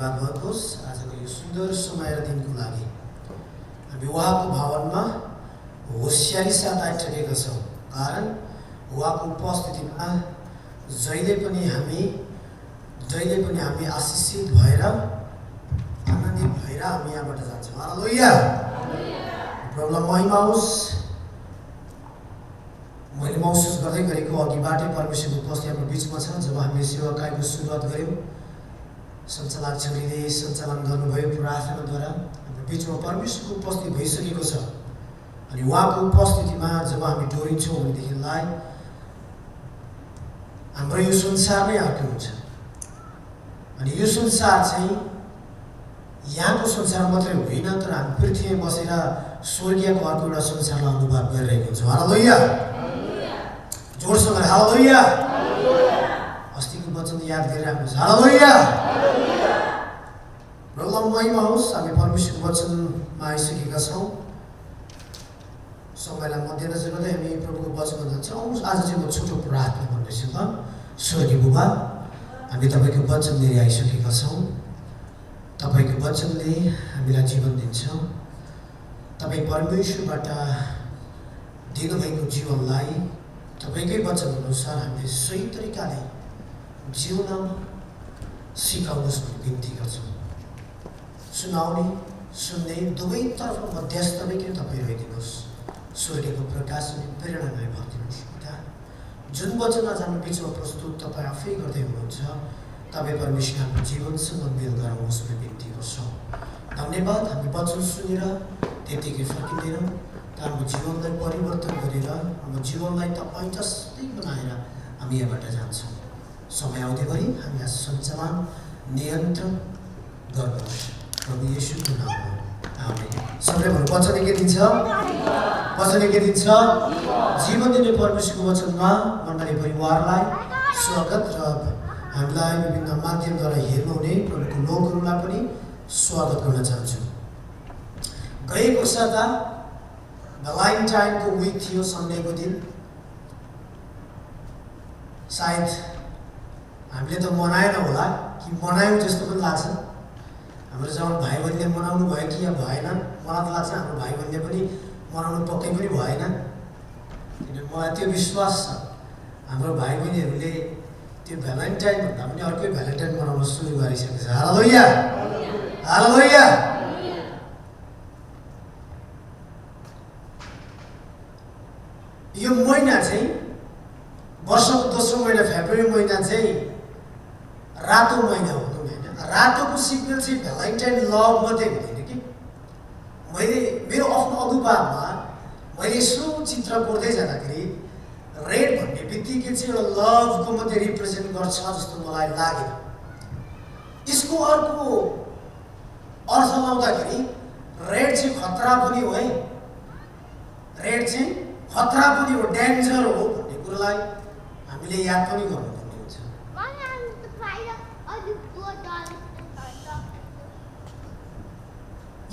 धन्यवाद भएको होस् आजको यो सुन्दर समय र दिनको लागि। हामी उहाँको भवनमा होसियारी साथ आइसकेका छौँ, कारण उहाँको उपस्थितिमा जहिले पनि हामी आशिषित भएर आनन्दित भएर हामी यहाँबाट जान्छौँ। हालेलुया, प्रभुलाई महिमा होस्। मैले महसुस गर्दै गरेको अघिबाटै परमेश्वरको उपस्थिति हाम्रो बिचमा छ। जब हामीले सेवा कार्यको सुरुवात गऱ्यौँ, सञ्चालक छोरीले सञ्चालन गर्नुभयो, प्रार्थनाद्वारा हाम्रो बिचमा परमेश्वरको उपस्थिति भइसकेको छ। अनि उहाँको उपस्थितिमा जब हामी डोरिन्छौँ भनेदेखिलाई हाम्रो यो संसार नै अर्को हुन्छ। अनि यो संसार चाहिँ यहाँको संसार मात्रै होइन, तर हामी पृथ्वीमा बसेर स्वर्गीयको अर्को एउटा संसारलाई अनुभव गरिरहेको हुन्छौँ। हालेलुया, जोडसँग हालेलुया। अस्तिको वचन याद गरिराख्नुहोस्, हालेलुया। प्रभुलाई महिमा होस्। हामी परमेश्वरको वचनमा आइसकेका छौँ। सबैलाई मध्यनजर गर्दै हामी प्रभुको वचनमा जान्छौँ। आज चाहिँ म छोटो प्रार्थना गर्दैछु। त स्वर्गीय बुबा, हामी तपाईँको वचन लिएर आइसकेका छौँ। तपाईँको वचनले हामीलाई जीवन दिन्छ। तपाईँ परमेश्वरबाट दिनुभएको जीवनलाई तपाईँकै वचन अनुसार हामीले सही तरिकाले जिउन सिकाउनुहोस् भन्ने बिन्ती गर्छौँ। सुनाउने सुन्ने दुवैतर्फ मध्यस्थ भइकन तपाईँ रहिदिनुहोस्। स्वर्गीयको प्रकाश अनि प्रेरणालाई भरिदिनुहोस्। पिता, जुन वचन आज हाम्रो बिचमा प्रस्तुत तपाईँ आफै गर्दै हुनुहुन्छ, तपाईँ परमेश्वर हाम्रो जीवनसँग मेल गराउनुहोस् भन्ने बिन्ती गर्छौँ। धन्यवाद। हामी वचन सुनेर त्यतिकै फर्किँदैनौँ, हाम्रो जीवनलाई परिवर्तन गरेर हाम्रो जीवनलाई तपाईँ जस्तै बनाएर हामी यहाँबाट जान्छौँ। समय आउँदैभरि हामीलाई सञ्चालन नियन्त्रण गर्नुहोस्। प्रभु येशूको नाममा आमेन। सबैभन्दा वचन के दिन्छ? वचन के दिन्छ? जीवन दिने परमेश्वरको वचनमा मण्डली परिवारलाई स्वागत र हामीलाई विभिन्न माध्यमद्वारा हेर्नुहुने प्रभुको लोकहरूलाई पनि स्वागत गर्न चाहन्छु। गएको साता भ्यालेन्टाइनको विक थियो, सन्डेको दिन। सायद हामीले त मनाएन होला कि मनायौँ जस्तो पनि लाग्छ। हाम्रो जवान भाइ बहिनीले मनाउनु भयो कि या भएन, मलाई त लाग्छ हाम्रो भाइ बहिनीले पनि मनाउनु पक्कै पनि भएन। किनभने मलाई त्यो विश्वास छ हाम्रो भाइ बहिनीहरूले त्यो भ्यालेन्टाइन भन्दा पनि अर्कै भ्यालेन्टाइन मनाउन सुरु गरिसकेको छ। हालेलुया, हालेलुया। यो महिना चाहिँ वर्षको दोस्रो महिना फेब्रुअरी महिना चाहिँ रातो महिना हो। रातोको सिग्नल चाहिँ भ्यालेन्टाइन लभ मात्रै हुँदैन कि। मैले मेरो आफ्नो अनुभवमा मैले यसो चित्र कोर्दै जाँदाखेरि रेड भन्ने बित्तिकै चाहिँ एउटा लभको मात्रै रिप्रेजेन्ट गर्छ जस्तो मलाई लागेन। यसको अर्को अर्थ लाउँदाखेरि रेड चाहिँ खतरा पनि हो है। रेड चाहिँ खतरा पनि हो, डेन्जर हो भन्ने कुरोलाई हामीले याद पनि गर्नुपर्ने हुन्छ।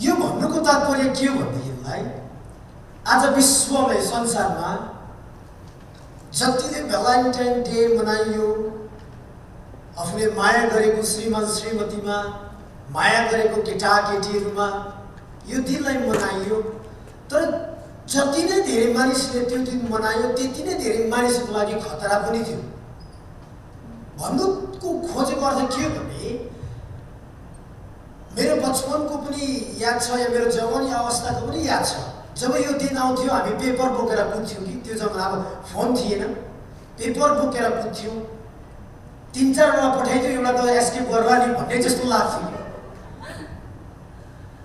यो भन्नुको तात्पर्य के हो भनेदेखिलाई आज विश्वमै संसारमा जतिले भ्यालेन्टाइन डे मनाइयो, आफूले माया गरेको श्रीमान श्रीमतीमा, माया गरेको केटा केटीहरूमा यो दिनलाई मनाइयो, तर जति नै धेरै मानिसले त्यो दिन मनायो त्यति नै धेरै मानिसको लागि खतरा पनि थियो। भन्नुको खोजेको अर्थ के हो भने मेरो बचपनको पनि याद छ या मेरो जवानी अवस्थाको पनि याद छ। जब यो दिन आउँथ्यो हामी पेपर बोकेर कुद्थ्यौँ कि त्यो जमाना अब फोन थिएन, पेपर बोकेर कुद्थ्यौँ। 3-4 वटा पठाइदियो, एउटा त एस्केप गर्ला नि भन्ने जस्तो लाग्थ्यो।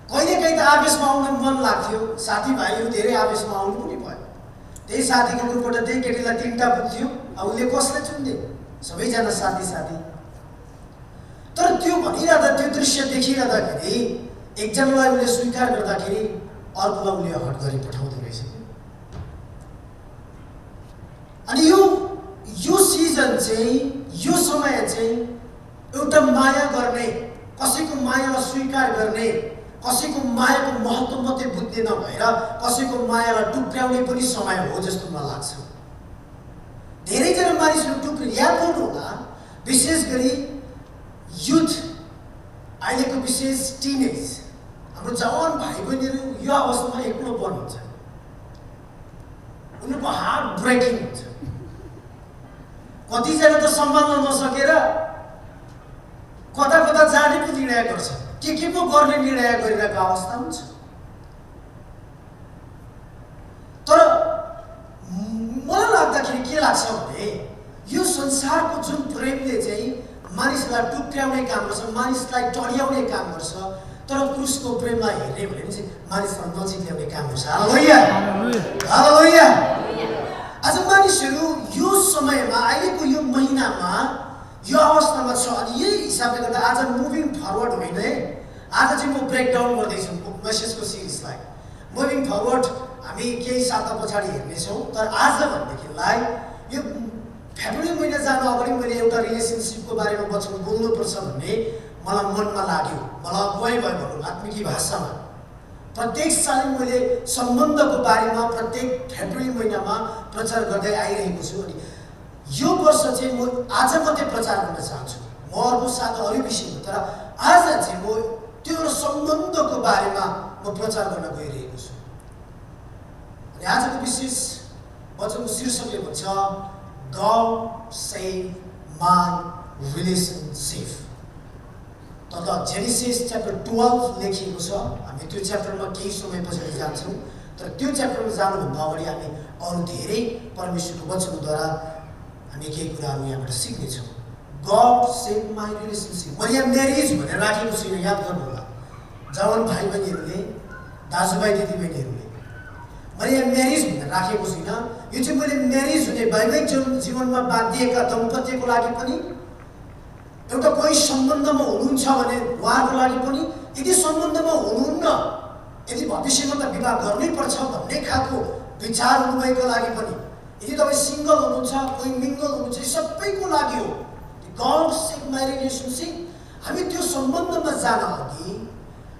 कहिलेकाहीँ त आवेशमा आउन मन लाग्थ्यो, साथीभाइहरू धेरै आवेशमा आउनु पनि भयो। त्यही साथीको ग्रुपबाट त्यही केटीलाई 3टा पुग्थ्यो, अब उसले कसलाई चुन्ने? सबैजना साथी साथी। तर त्यो भनिरहँदा, त्यो दृश्य देखिरहँदाखेरि एकजनालाई उसले स्वीकार गर्दाखेरि अर्कोलाई उसले हट गरी पठाउँदो रहेछ। अनि यो सिजन चाहिँ, यो समय चाहिँ एउटा माया गर्ने, कसैको मायालाई स्वीकार गर्ने, कसैको मायाको महत्त्व मात्रै बुझ्ने नभएर कसैको मायालाई टुक्र्याउने पनि समय हो जस्तो मलाई लाग्छ। धेरैजना मानिसहरू याद गर्नु होला, विशेष गरी युथ अहिलेको विशेष टिनेज हाम्रो जवान भाइ बहिनीहरू यो अवस्थामा एक्लोपन हुन्छ, उनीहरूको हार्ट ब्रेकिङ हुन्छ। कतिजना त सम्हाल्न नसकेर कता कता जानेको निर्णय गर्छ, के पो गर्ने निर्णय गरिरहेको अवस्था हुन्छ। तर मलाई लाग्दाखेरि के लाग्छ भने यो संसारको जुन प्रेमले चाहिँ मानिसलाई टुक्र्याउने काम गर्छ, मानिसलाई टढ्याउने काम गर्छ, तर क्रुसको प्रेमलाई हेर्ने भने चाहिँ मानिसलाई नजिक ल्याउने काम गर्छ। हालेलुया, हालेलुया। आज मानिसहरू यो समयमा अहिलेको यो महिनामा यो अवस्थामा छ। अनि यही हिसाबले गर्दा आज मुभिङ फरवर्ड होइन है, आज चाहिँ म ब्रेकडाउन गर्दैछु मेसेजको सिरिजलाई। मुभिङ फरवर्ड हामी केही साता पछाडि हेर्नेछौँ, तर आज भनेदेखिलाई यो फेब्रुअरी महिना जानु अगाडि मैले एउटा रिलेसनसिपको बारेमा वचन बोल्नुपर्छ भन्ने मलाई मनमा लाग्यो। मलाई अगुवाई भयो भनौँ आत्मिकी भाषामा। प्रत्येक साल मैले सम्बन्धको बारेमा प्रत्येक फेब्रुअरी महिनामा प्रचार गर्दै आइरहेको छु। अनि यो वर्ष चाहिँ म आज मात्रै प्रचार गर्न चाहन्छु, म अर्को साथ अरू विषयमा, तर आज चाहिँ म त्यो सम्बन्धको बारेमा म प्रचार गर्न गइरहेको छु। अनि आजको विशेष वचनको शीर्षकले भन्छ God save my relationship। तथा जेनेसिस च्याप्टर 12 लेखिएको छ। हामी त्यो च्याप्टरमा केही समय पछाडि जान्छौँ, तर त्यो च्याप्टरमा जानुभन्दा अगाडि हामी अरू धेरै परमेश्वरको वचनद्वारा हामी केही कुराहरू यहाँबाट सिक्नेछौँ। God save my relationship. मैले यहाँ म्यारिज भनेर राखेको छुइनँ, याद गर्नु होला जवान भाइ बहिनीहरूले, दाजुभाइ दिदीबहिनीहरूले। मैले यहाँ म्यारिज भनेर राखेको छुइनँ। यो चाहिँ मैले म्यारिज हुने वैवाहिक जीवनमा बाँधिएका दम्पतिको लागि पनि, एउटा कोही सम्बन्धमा हुनुहुन्छ भने उहाँहरूको लागि पनि, यदि सम्बन्धमा हुनुहुन्न, यदि भविष्यमा त विवाह गर्नै पर्छ भन्ने खालको विचार हुनुभएको लागि पनि, यदि तपाईँ सिङ्गल हुनुहुन्छ, कोही मिङ्गल हुनुहुन्छ, सबैको लागि हो। God save my relationship. हामी त्यो सम्बन्धमा जान अघि,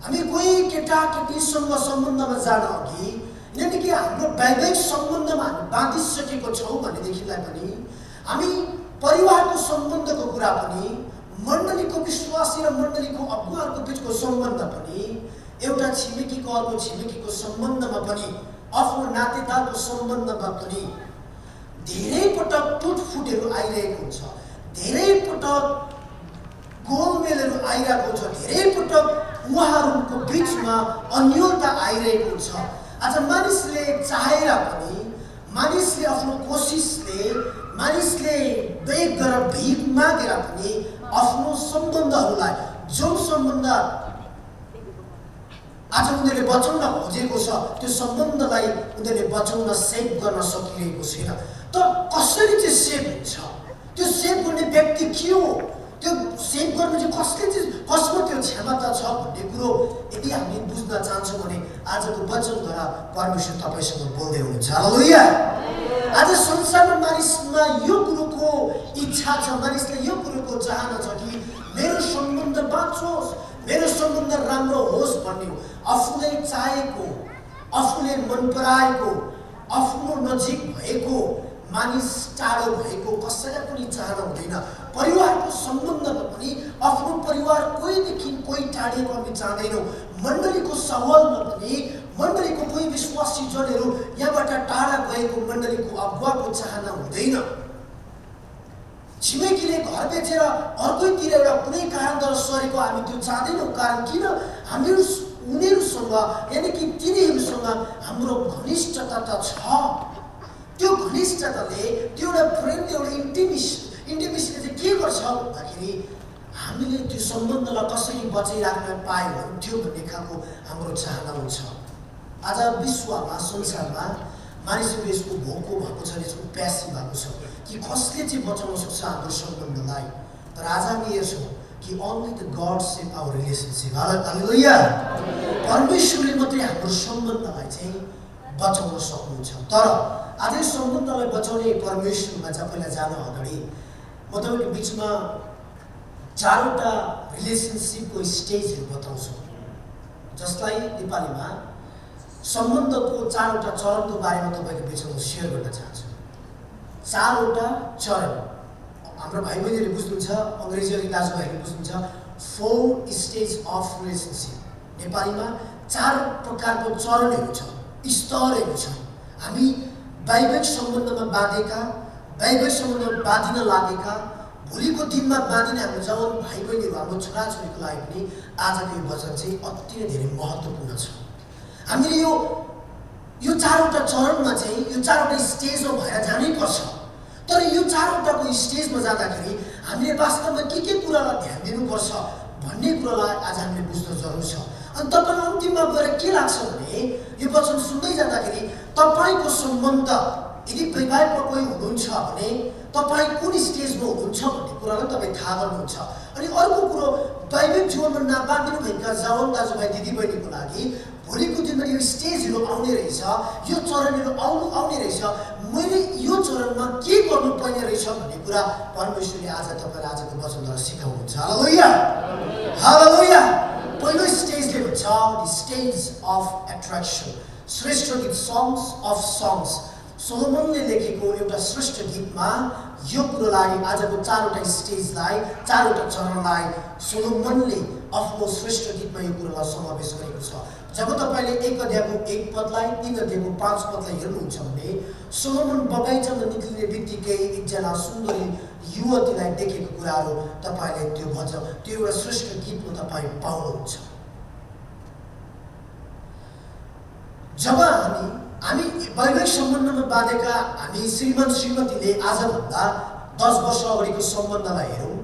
हामी कोही केटा केटीसँग सम्बन्धमा जान अघि, किनकि हाम्रो वैवाहिक सम्बन्धमा हामी बाँधिसकेको छौँ भनेदेखिलाई पनि, हामी परिवारको सम्बन्धको कुरा पनि, मण्डलीको विश्वासी र मण्डलीको अगुवाहरूको बिचको सम्बन्ध पनि, एउटा छिमेकीको अर्को छिमेकीको सम्बन्धमा पनि, आफ्नो नातेदारको सम्बन्धमा पनि धेरै पटक टुटफुटहरू आइरहेको हुन्छ, धेरै पटक गोलमेलहरू आइरहेको हुन्छ, धेरै पटक उहाँहरूको बिचमा अन्योलता आइरहेको हुन्छ। आज मानिसले चाहेर पनि, मानिसले आफ्नो कोसिसले, मानिसले बेग गरेर भिख मागेर पनि आफ्नो सम्बन्धहरूलाई, जो सम्बन्ध आज उनीहरूले बचाउन खोजेको छ त्यो सम्बन्धलाई उनीहरूले बचाउन सेभ गर्न सकिरहेको छैन। तर कसरी चाहिँ सेभ हुन्छ, त्यो सेभ गर्ने व्यक्ति के हो, त्यो सेभ गर्न चाहिँ कसको त्यो क्षमता छ भन्ने कुरो यदि हामी बुझ्न चाहन्छौँ भने आजको वचनद्वारा परमेश्वर तपाईँसँग बोल्दै हुनुहुन्छ। हालेलुया। आज संसारमा मानिसमा यो कुरोको इच्छा छ, मानिसले यो कुरोको चाहना छ कि मेरो सम्बन्ध बाँचोस्, मेरो सम्बन्ध राम्रो होस् भन्ने हो। आफूले चाहेको, आफूले मन पराएको, आफ्नो नजिक भएको मानिस टाढो भएको कसैलाई पनि चाहना हुँदैन। परिवारको सम्बन्धमा पनि आफ्नो परिवार कोहीदेखि कोही टाढेको हामी चाहँदैनौँ। मण्डलीको सवालमा पनि मण्डलीको कोही विश्वासी जनहरू यहाँबाट टाढा गएको मण्डलीको अगुवाको चाहना हुँदैन। छिमेकीले घर बेचेर अर्कैतिर एउटा कुनै कारणद्वारा सरेको हामी त्यो चाहँदैनौँ। कारण किन? हामीहरू उनीहरूसँग यानि कि तिनीहरूसँग हाम्रो घनिष्ठता त छ। त्यो घनिष्ठताले, त्यो एउटा प्रेमले, एउटा इन्टिमेसीले चाहिँ के गर्छ भन्दाखेरि हामीले त्यो सम्बन्धलाई कसरी बचाइराख्न पायो हुन्थ्यो भन्ने खालको हाम्रो चाहना हुन्छ। आज विश्वमा, संसारमा मानिसहरू यसको भोको भएको छ, यसको प्यासी भएको छ कि कसले चाहिँ बचाउन सक्छ हाम्रो सम्बन्धलाई। तर आज हामी हेर्छौँ कि only the God save our relationship। हालेलुया। परमेश्वरले मात्रै हाम्रो सम्बन्धलाई चाहिँ बचाउन सक्नुहुन्छ। तर आज यो सम्बन्धलाई बचाउने परमेश्वरमा चाहिँ पहिला जान अगाडि म तपाईँको बिचमा चारवटा रिलेसनसिपको स्टेजहरू बताउँछु, जसलाई नेपालीमा सम्बन्धको चारवटा चरणको बारेमा तपाईँको बिचमा सेयर गर्न चाहन्छु। चारवटा चरण। हाम्रो भाइ बहिनीहरूले बुझ्नुहुन्छ, अङ्ग्रेजीले दाजुभाइहरूले बुझ्नुहुन्छ। 4 स्टेज अफ रिलेसनसिप। नेपालीमा 4 प्रकारको चरणहरू छ, स्तरहरू छ। हामी वैवाहिक सम्बन्धमा बाँधेका, वैवाहिक सम्बन्धमा बाँधिन लागेका, भोलिको दिनमा बाँधिने हाम्रो जवान भाइ बहिनीहरू, हाम्रो छोराछोरीको लागि पनि आजको यो वचन चाहिँ अति नै धेरै महत्त्वपूर्ण छ। हामीले यो 4वटा चरणमा चाहिँ यो 4वटा स्टेजमा भएर जानै पर्छ। तर यो 4वटाको स्टेजमा जाँदाखेरि हामीले वास्तवमा के कुरालाई ध्यान दिनुपर्छ भन्ने कुरालाई आज हामीले बुझ्न जरुरी छ। अनि तपाईँ अन्तिममा गएर के लाग्छ भने यो वचन सुन्दै जाँदाखेरि तपाईँको सम्बन्ध यदि वैवाहिकमा कोही हुनुहुन्छ भने तपाईँ कुन स्टेजमा हुनुहुन्छ भन्ने कुरालाई तपाईँ थाहा गर्नुहुन्छ। अनि अर्को कुरो, वैवाहिक जीवनमा नबाँधिनु भएका जवान दाजुभाइ दिदीबहिनीको लागि भोलिको दिनमा यो स्टेजहरू आउने रहेछ, यो चरणहरू आउने रहेछ। मैले यो चरणमा के गर्नुपर्ने रहेछ भन्ने कुरा परमेश्वरले आज तपाईँलाई आजको वचनद्वारा सिकाउनुहुन्छ। हालेलुया, हालेलुया। पहिलो स्टेजले भन्छ द स्टेज अफ एट्र्याक्सन, श्रेष्ठ गीत, सङ्ग्स अफ सङ्ग्स। सोलोमनले लेखेको एउटा श्रेष्ठ गीतमा यो कुरोलाई, आजको 4वटा स्टेजलाई, 4वटा चरणलाई सोलोमनले आफ्नो श्रेष्ठ गीतमा यो कुरोलाई समावेश गरेको छ। जब तपाईँले 1 अध्यायको 1 पदलाई 3 अध्यायको 5 पदलाई हेर्नुहुन्छ भने सोलोमन बगैँचामा निक्लिने बित्तिकै एकजना सुन्दरी युवतीलाई देखेको कुराहरू तपाईँले त्यो एउटा श्रेष्ठ गीतमा तपाईँ पाउनुहुन्छ। जब हामी वैवाहिक सम्बन्धमा बाँधेका हामी श्रीमान श्रीमतीले आजभन्दा 10 वर्ष अगाडिको सम्बन्धलाई हेरौँ,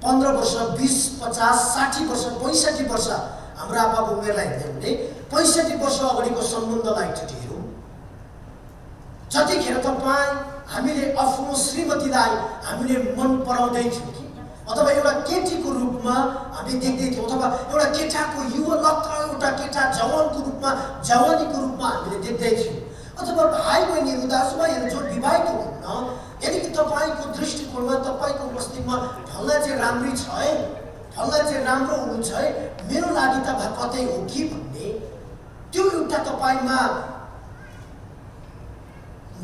15 वर्ष, 20, 50, 60 वर्ष, 65 वर्ष हाम्रो आपाको उमेरलाई हेर्दै भने 65 वर्ष अगाडिको सम्बन्धलाई एकचोटि हेरौँ। जतिखेर हामीले आफ्नो श्रीमतीलाई हामीले मन पराउँदै थियौँ कि, अथवा एउटा केटीको रूपमा हामी देख्दै थियौँ, अथवा एउटा केटाको युवक, एउटा केटा जवानको रूपमा, जवानीको रूपमा हामीले देख्दै थियौँ, अथवा भाइ बहिनीहरू, दाजुभाइहरू जो विवाहित हुनुहुन्न, यदि कि तपाईँको दृष्टिकोणमा, तपाईँको मस्तिष्कमा फल्ना चाहिँ राम्री छ है, फल्ना चाहिँ राम्रो हुनुहुन्छ है, मेरो लागि त कतै हो कि भन्ने त्यो एउटा तपाईँमा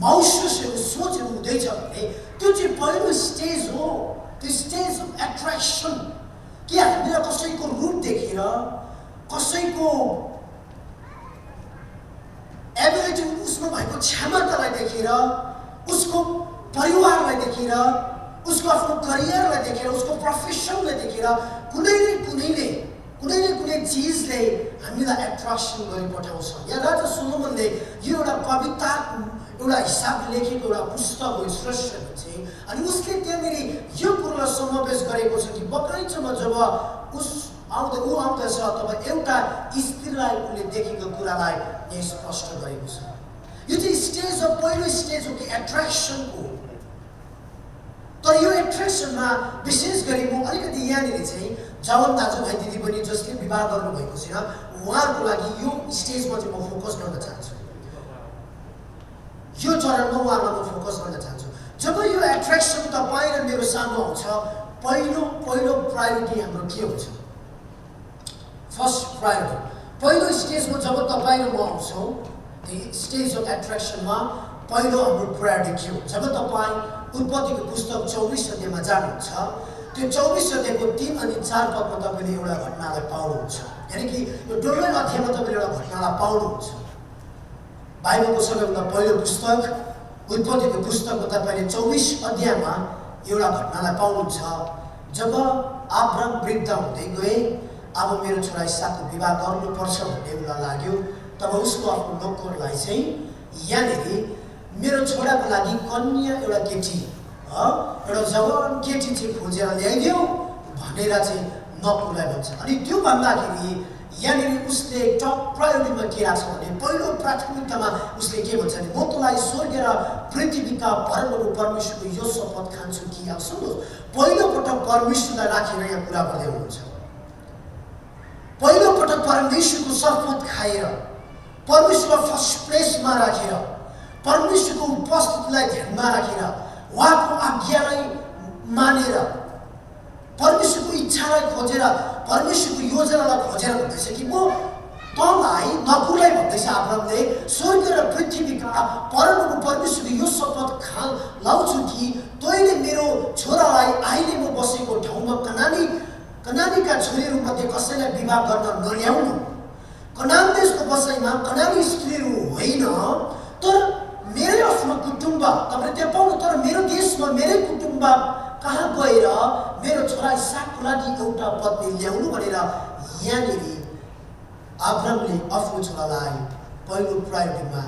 माउसहरू सोचहरू हुँदैछ भने त्यो चाहिँ पहिलो स्टेज हो, त्यो स्टेज अफ एट्र्याक्सन। कि हामीले कसैको रूप देखेर, कसैको एबिलिटी, उसमा भएको क्षमतालाई देखेर, उसको परिवारलाई देखेर, उसको आफ्नो करियरलाई देखेर, उसको प्रोफेसनलाई देखेर कुनै चिजले हामीलाई एट्र्याक्सन गरी पठाउँछ। यहाँ राजा सोलोमनले यो एउटा कविता एउटा हिसाबले लेखेको एउटा पुस्तक हो श्रेष्ठ चाहिँ, अनि उसले त्यहाँनिर यो कुरोलाई समावेश गरेको छ कि बगैँचामा जब ऊ आउँदछ अथवा एउटा स्त्रीलाई उसले देखेको कुरालाई यहाँ स्पष्ट गरेको छ। यो चाहिँ स्टेज हो, पहिलो स्टेज हो कि एट्र्याक्सनको। तर यो एट्र्याक्सनमा विशेष गरी म अलिकति यहाँनिर चाहिँ जवान दाजुभाइ दिदीबहिनी जसले विवाह गर्नुभएको छैन उहाँहरूको लागि यो स्टेजमा चाहिँ म फोकस गर्न चाहन्छु, यो चरणमा उहाँहरूलाई म फोकस गर्न चाहन्छु। जब यो एट्र्याक्सन तपाईँ र मेरो सामु आउँछ, पहिलो प्रायोरिटी हाम्रो के हुन्छ? फर्स्ट प्रायोरिटी, पहिलो स्टेजमा जब तपाईँ र म आउँछौँ, स्टेज अफ एट्र्याक्सनमा पहिलो हाम्रो प्रायोरिटी के हो? जब तपाईँ उत्पत्तिको पुस्तक 24 अध्यायमा जानुहुन्छ, त्यो 24 अध्यायको 3 अनि 4 पदमा तपाईँले एउटा घटनालाई पाउनुहुन्छ। यानि कि यो डल्लै अध्यायमा तपाईँले एउटा घटनालाई पाउनुहुन्छ। बाइबलको सबैभन्दा पहिलो पुस्तक उत्पत्तिको पुस्तकमा तपाईँले 24 अध्यायमा एउटा घटनालाई पाउनुहुन्छ। जब अब्राम वृद्ध हुँदै गए, अब मेरो छोरा इसाकको विवाह गर्नुपर्छ भन्ने उसलाई लाग्यो, तब उसको आफ्नो नोकरलाई चाहिँ यहाँनिर मेरो छोराको लागि कन्या एउटा केटी, एउटा जवान केटी चाहिँ खोजेर ल्याइदियो भनेर चाहिँ नोकरलाई भन्छ। अनि त्यो भन्दाखेरि यहाँनिर उसले टप प्रायोरिटीमा के राख्छ भने पहिलो प्राथमिकतामा उसले के भन्छ भने म तँलाई स्वर्ग र पृथ्वीका परमप्रभु परमेश्वरको यो शपथ खान्छु कि, अब सुन्नुहोस्, पहिलोपटक परमेश्वरलाई राखेर यहाँ कुरा गर्दै हुनुहुन्छ। पहिलोपटक परमेश्वरको शपथ खाएर, परमेश्वरलाई फर्स्ट प्लेसमा राखेर, परमेश्वरको उपस्थितिलाई ध्यानमा राखेर, उहाँको आज्ञालाई मानेर, परमेश्वरको इच्छालाई खोजेर, परमेश्वरको योजनालाई खोजेर भन्दैछ कि म तँलाई, नकुरलाई भन्दैछ अब्रामले, स्वर्ग र पृथ्वीका परमप्रभु परमेश्वरको यो शपथ लाउँछु कि तैँले मेरो छोरालाई अहिले म बसेको ठाउँमा कनानी कनानीका छोरीहरूमध्ये कसैलाई विवाह गर्न नल्याउनु, कनान देशको बसाइमा कनानी स्त्रीहरू होइन, तर मेरै आफ्नो कुटुम्ब, तपाईले त्यहाँ पाउनु, तर मेरो देशमा मेरै कुटुम्ब कहाँ गएर मेरो छोरा इसाकको लागि एउटा पत्नी ल्याउनु भनेर यहाँनिर अब्राहमले आफ्नो छोरालाई पहिलो प्रायोरिटीमा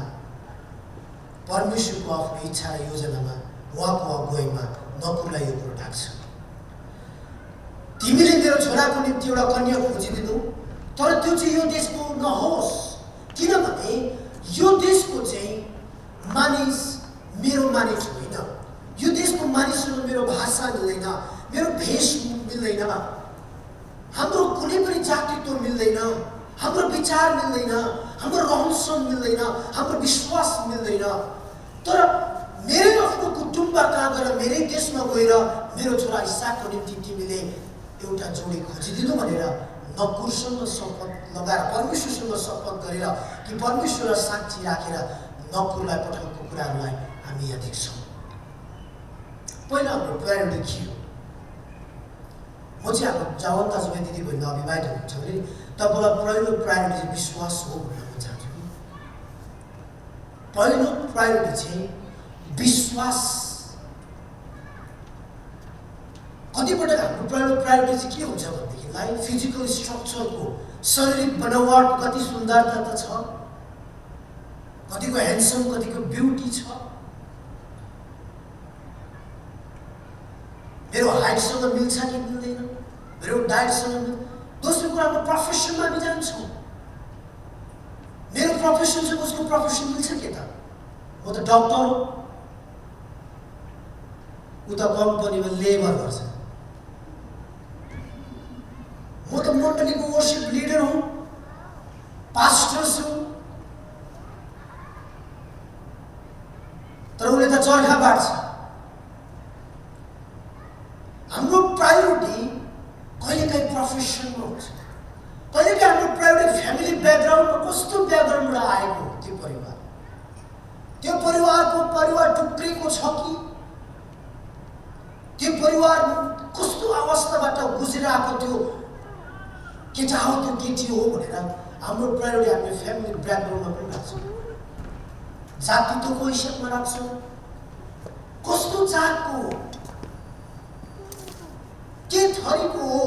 परमेश्वरको आफ्नो इच्छा र योजनामा उहाँको अगुवाईमा नकुरलाई यो कुरो ढाक्छ। तिमीले मेरो छोराको निम्ति एउटा कन्या खोजिदिनु, तर त्यो चाहिँ यो देशको नहोस्, किनभने यो देशको चाहिँ मानिस मेरो मानिस होइन, यो देशको मानिससँग मेरो भाषा मिल्दैन, मेरो भेष मिल्दैन, हाम्रो कुनै पनि जातित्व मिल्दैन, हाम्रो विचार मिल्दैन, हाम्रो रहनसहन मिल्दैन, हाम्रो विश्वास मिल्दैन। तर मेरै आफ्नो कुटुम्ब कहाँ गएर मेरै देशमा गएर मेरो छोरा इसाकको निम्ति तिमीले एउटा जोडी खोजिदिनु भनेर नकुरसँग शपथ लगाएर परमेश्वरसँग शपथ गरेर कि परमेश्वरलाई साक्षी राखेर नकुरलाई पठाएको कुराहरूलाई हामी यहाँ देख्छौँ। पहिला हाम्रो प्रायोरिटी के हो? म चाहिँ हाम्रो जवान दाजुभाइ दिदीबहिनी अविवाहित हुनुहुन्छ भने तपाईँलाई पहिलो प्रायोरिटी चाहिँ विश्वास हो भन्न म चाहन्छु। पहिलो प्रायोरिटी चाहिँ विश्वास। कतिपटक हाम्रो पहिलो प्रायोरिटी चाहिँ के हुन्छ भनेदेखिलाई फिजिकल स्ट्रक्चरको शारीरिक बनावट कति सुन्दरता त छ, कतिको ह्यान्डसम, कतिको ब्युटी छ, मेरो हाइटसँग मिल्छ कि मिल्दैन, मेरो डायटसँग मिल्छ। दोस्रो कुरा हाम्रो प्रोफेसनमा हामी जान्छौँ, मेरो प्रोफेसनसँग उसको प्रोफेसन मिल्छ के त? म त डक्टर हो, ऊ त कम्पनीमा लेबर गर्छ, म त मण्डलीको वर्शिप लिडर हुँ, पास्टर छु, तर उसले त चर्खा बाट्छ। हाम्रो प्रायोरिटी कहिलेकाहीँ प्रोफेसनमा हुन्छ, कहिलेकाहीँ हाम्रो प्रायोरिटी फ्यामिली ब्याकग्राउन्डमा कस्तो ब्याकग्राउन्डबाट आएको हो त्यो परिवार टुक्रेको छ कि त्यो परिवार कस्तो अवस्थाबाट गुजेर आएको त्यो केटा हो त्यो केटी हो भनेर हाम्रो प्रायोरिटी हामीले फ्यामिली ब्याकग्राउन्डमा पनि राख्छौँ, जातित्वको हिसाबमा राख्छौँ, कस्तो जातको हो, के थरीको हो।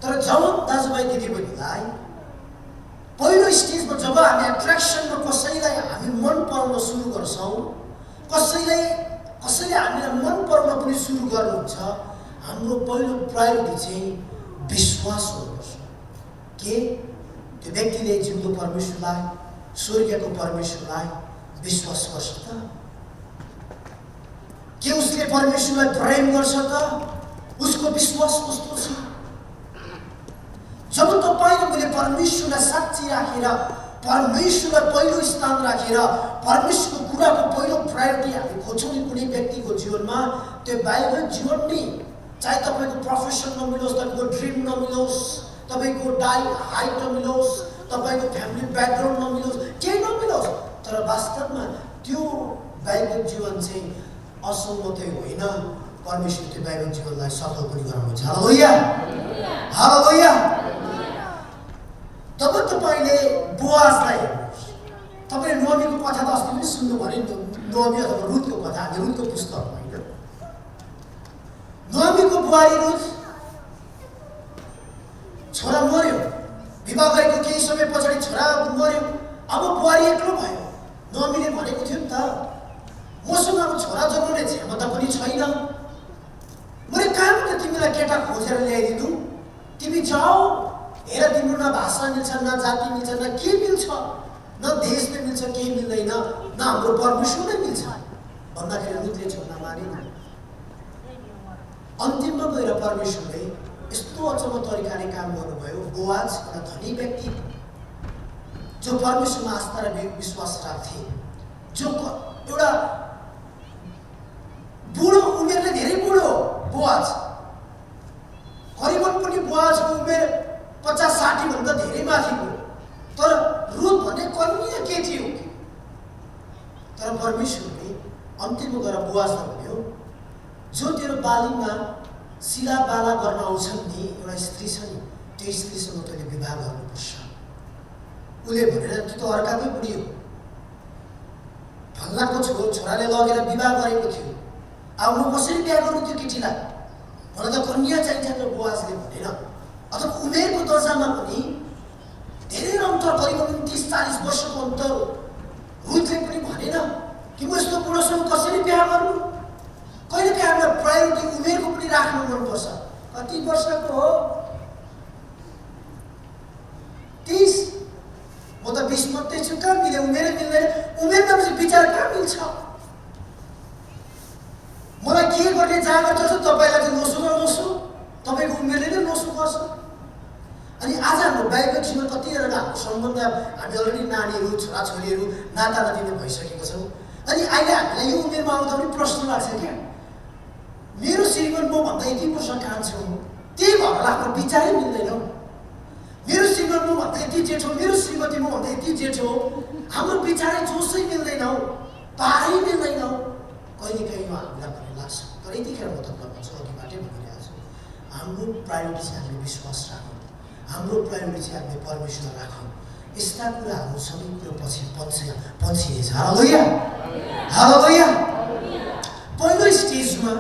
तर जब दाजुभाइ दिदीबहिनीलाई पहिलो स्टेजमा जब हामी एट्र्याक्सनमा कसैलाई हामी मन पराउन सुरु गर्छौँ, कसैले हामीलाई मन पराउन पनि सुरु गर्नुहुन्छ, हाम्रो पहिलो प्रायोरिटी चाहिँ विश्वास हुनुपर्छ। के त्यो व्यक्तिले जिउँदो परमेश्वरलाई, स्वर्गीयको परमेश्वरलाई विश्वास गर्छ त? के उसले परमेश्वरलाई प्रेम गर्छ त? उसको विश्वास कस्तो छ? जब तपाईँ र मैले परमेश्वरलाई साक्षी राखेर, परमेश्वरलाई पहिलो स्थान राखेर, परमेश्वरको कुराको पहिलो प्रायोरिटी हामी खोज्छौँ नि कुनै व्यक्तिको जीवनमा, त्यो बाहिर जीवन नि चाहे तपाईँको प्रोफेसन नमिलोस्, तपाईँको ड्रिम नमिलोस्, तपाईँको हाइट नमिलोस्, तपाईँको फ्यामिली ब्याकग्राउन्ड नमिलोस्, केही नमिलोस्, तर वास्तवमा त्यो वैवाहिक जीवन चाहिँ असल मात्रै होइन, परमेश्वर त्यो वैवाहिक जीवनलाई सफल पनि गराउनुहुन्छ। हालेलुया, हालेलुया। तब तपाईँले बोआजलाई हेर्नुहोस्, तपाईँले नोमीको कथा त अस्ति पनि सुन्नु भने, नोमी अथवा रुथको कथा, हामी रुथको पुस्तक होइन, नोमीको बुहारी रुथ छोरा मर्यो, विवाह गरेको केही समय पछाडि छोरा मर्यो, अब बुहारी एक्लो भयो। नोमीले भनेको थियो नि त, मसँग अब छोरा जन्माउने क्षमता पनि छैन, मैले कहाँबाट तिमीलाई केटा खोजेर ल्याइदिनु, तिमी जाऊ, हेर तिम्रो न भाषा मिल्छ, न जाति मिल्छ, न के मिल्छ, न देशले मिल्छ, केही मिल्दैन, न हाम्रो परमेश्वर नै मिल्छ भन्दाखेरि रुथले छोड्न मानेन। अन्तिममा गएर परमेश्वरले यस्तो अचम्म तरिकाले काम गर्नुभयो। बोआज एउटा धनी व्यक्ति जो परमेश्वरमा आस्था र विश्वास राख्थे, जो एउटा बुढो उमेरले धेरै बुढो बोआज, करिबन पनि बोआजको उमेर 50-60 भन्दा धेरै माथिको, तर रुथ भन्ने कन्या केटी हो कि। तर परमेश्वरले अन्तिममा गएर बोआजलाई भन्यो, जो तेरो बालीमा शिला बाला गर्न आउँछन् नि एउटा स्त्री छ नि त्यो स्त्रीसँग तैँले विवाह गर्नुपर्छ। उसले भनेर त्यो त अर्काकै बुढी हो, फल्लाको छोराले लगेर विवाह गरेको थियो, अब म कसरी बिहा गर्नु त्यो केटीलाई, मलाई त कन्या चाहिन्छ र बुवाजले भनेन। अथवा उमेरको दर्जामा पनि धेरै अन्तर, करिब 30-40 वर्षको अन्तर। रुथले पनि भनेन कि म यस्तो बुढोसँग कसरी बिहा गर्नु। कहिलेकाहीँ हामीलाई प्रायोरिटी उमेरको पनि राख्नु मनपर्छ। कति वर्षको हो? 30। म त 20 मात्रै छु, कहाँ मिल्यो? उमेरै मिल्दैन। उमेरमा चाहिँ विचार कहाँ मिल्छ? मलाई के गर्ने जाँगर छ तपाईँलाई चाहिँ नसु र नसु, तपाईँको उमेरले नै नसु गर्छ। अनि आज हाम्रो वैवाहिक जीवन कतिजना हाम्रो सम्बन्ध, हामी अलरेडी नानीहरू, छोराछोरीहरू, नातानातिनी भइसकेको छौँ। अनि अहिले हामीलाई यो उमेरमा आउँदा पनि प्रश्न लाग्छ क्या, मेरो श्रीमान मभन्दा यति वर्ष कान्छो, त्यही भएर आफ्नो विचारै मिल्दैन। मेरो श्रीमान मभन्दा यति जेठो, मेरो श्रीमती मभन्दा यति जेठो, हाम्रो विचारै जोसै मिल्दैन, पारै मिल्दैन। कहिलेकाहीँ यो हामीलाई भन्ने लाग्छ। तर यतिखेर म तपाईँलाई भन्छु, अघिबाटै भनिरहेको छु, हाम्रो प्रायोरिटी चाहिँ हामीले विश्वास राखौँ, हाम्रो प्रायोरिटी चाहिँ हामीले परमेश्वर राखौँ। यस्ता कुराहरू सबै कुरो पछि हालेलुया हालेलुया। पहिलो स्टेजमा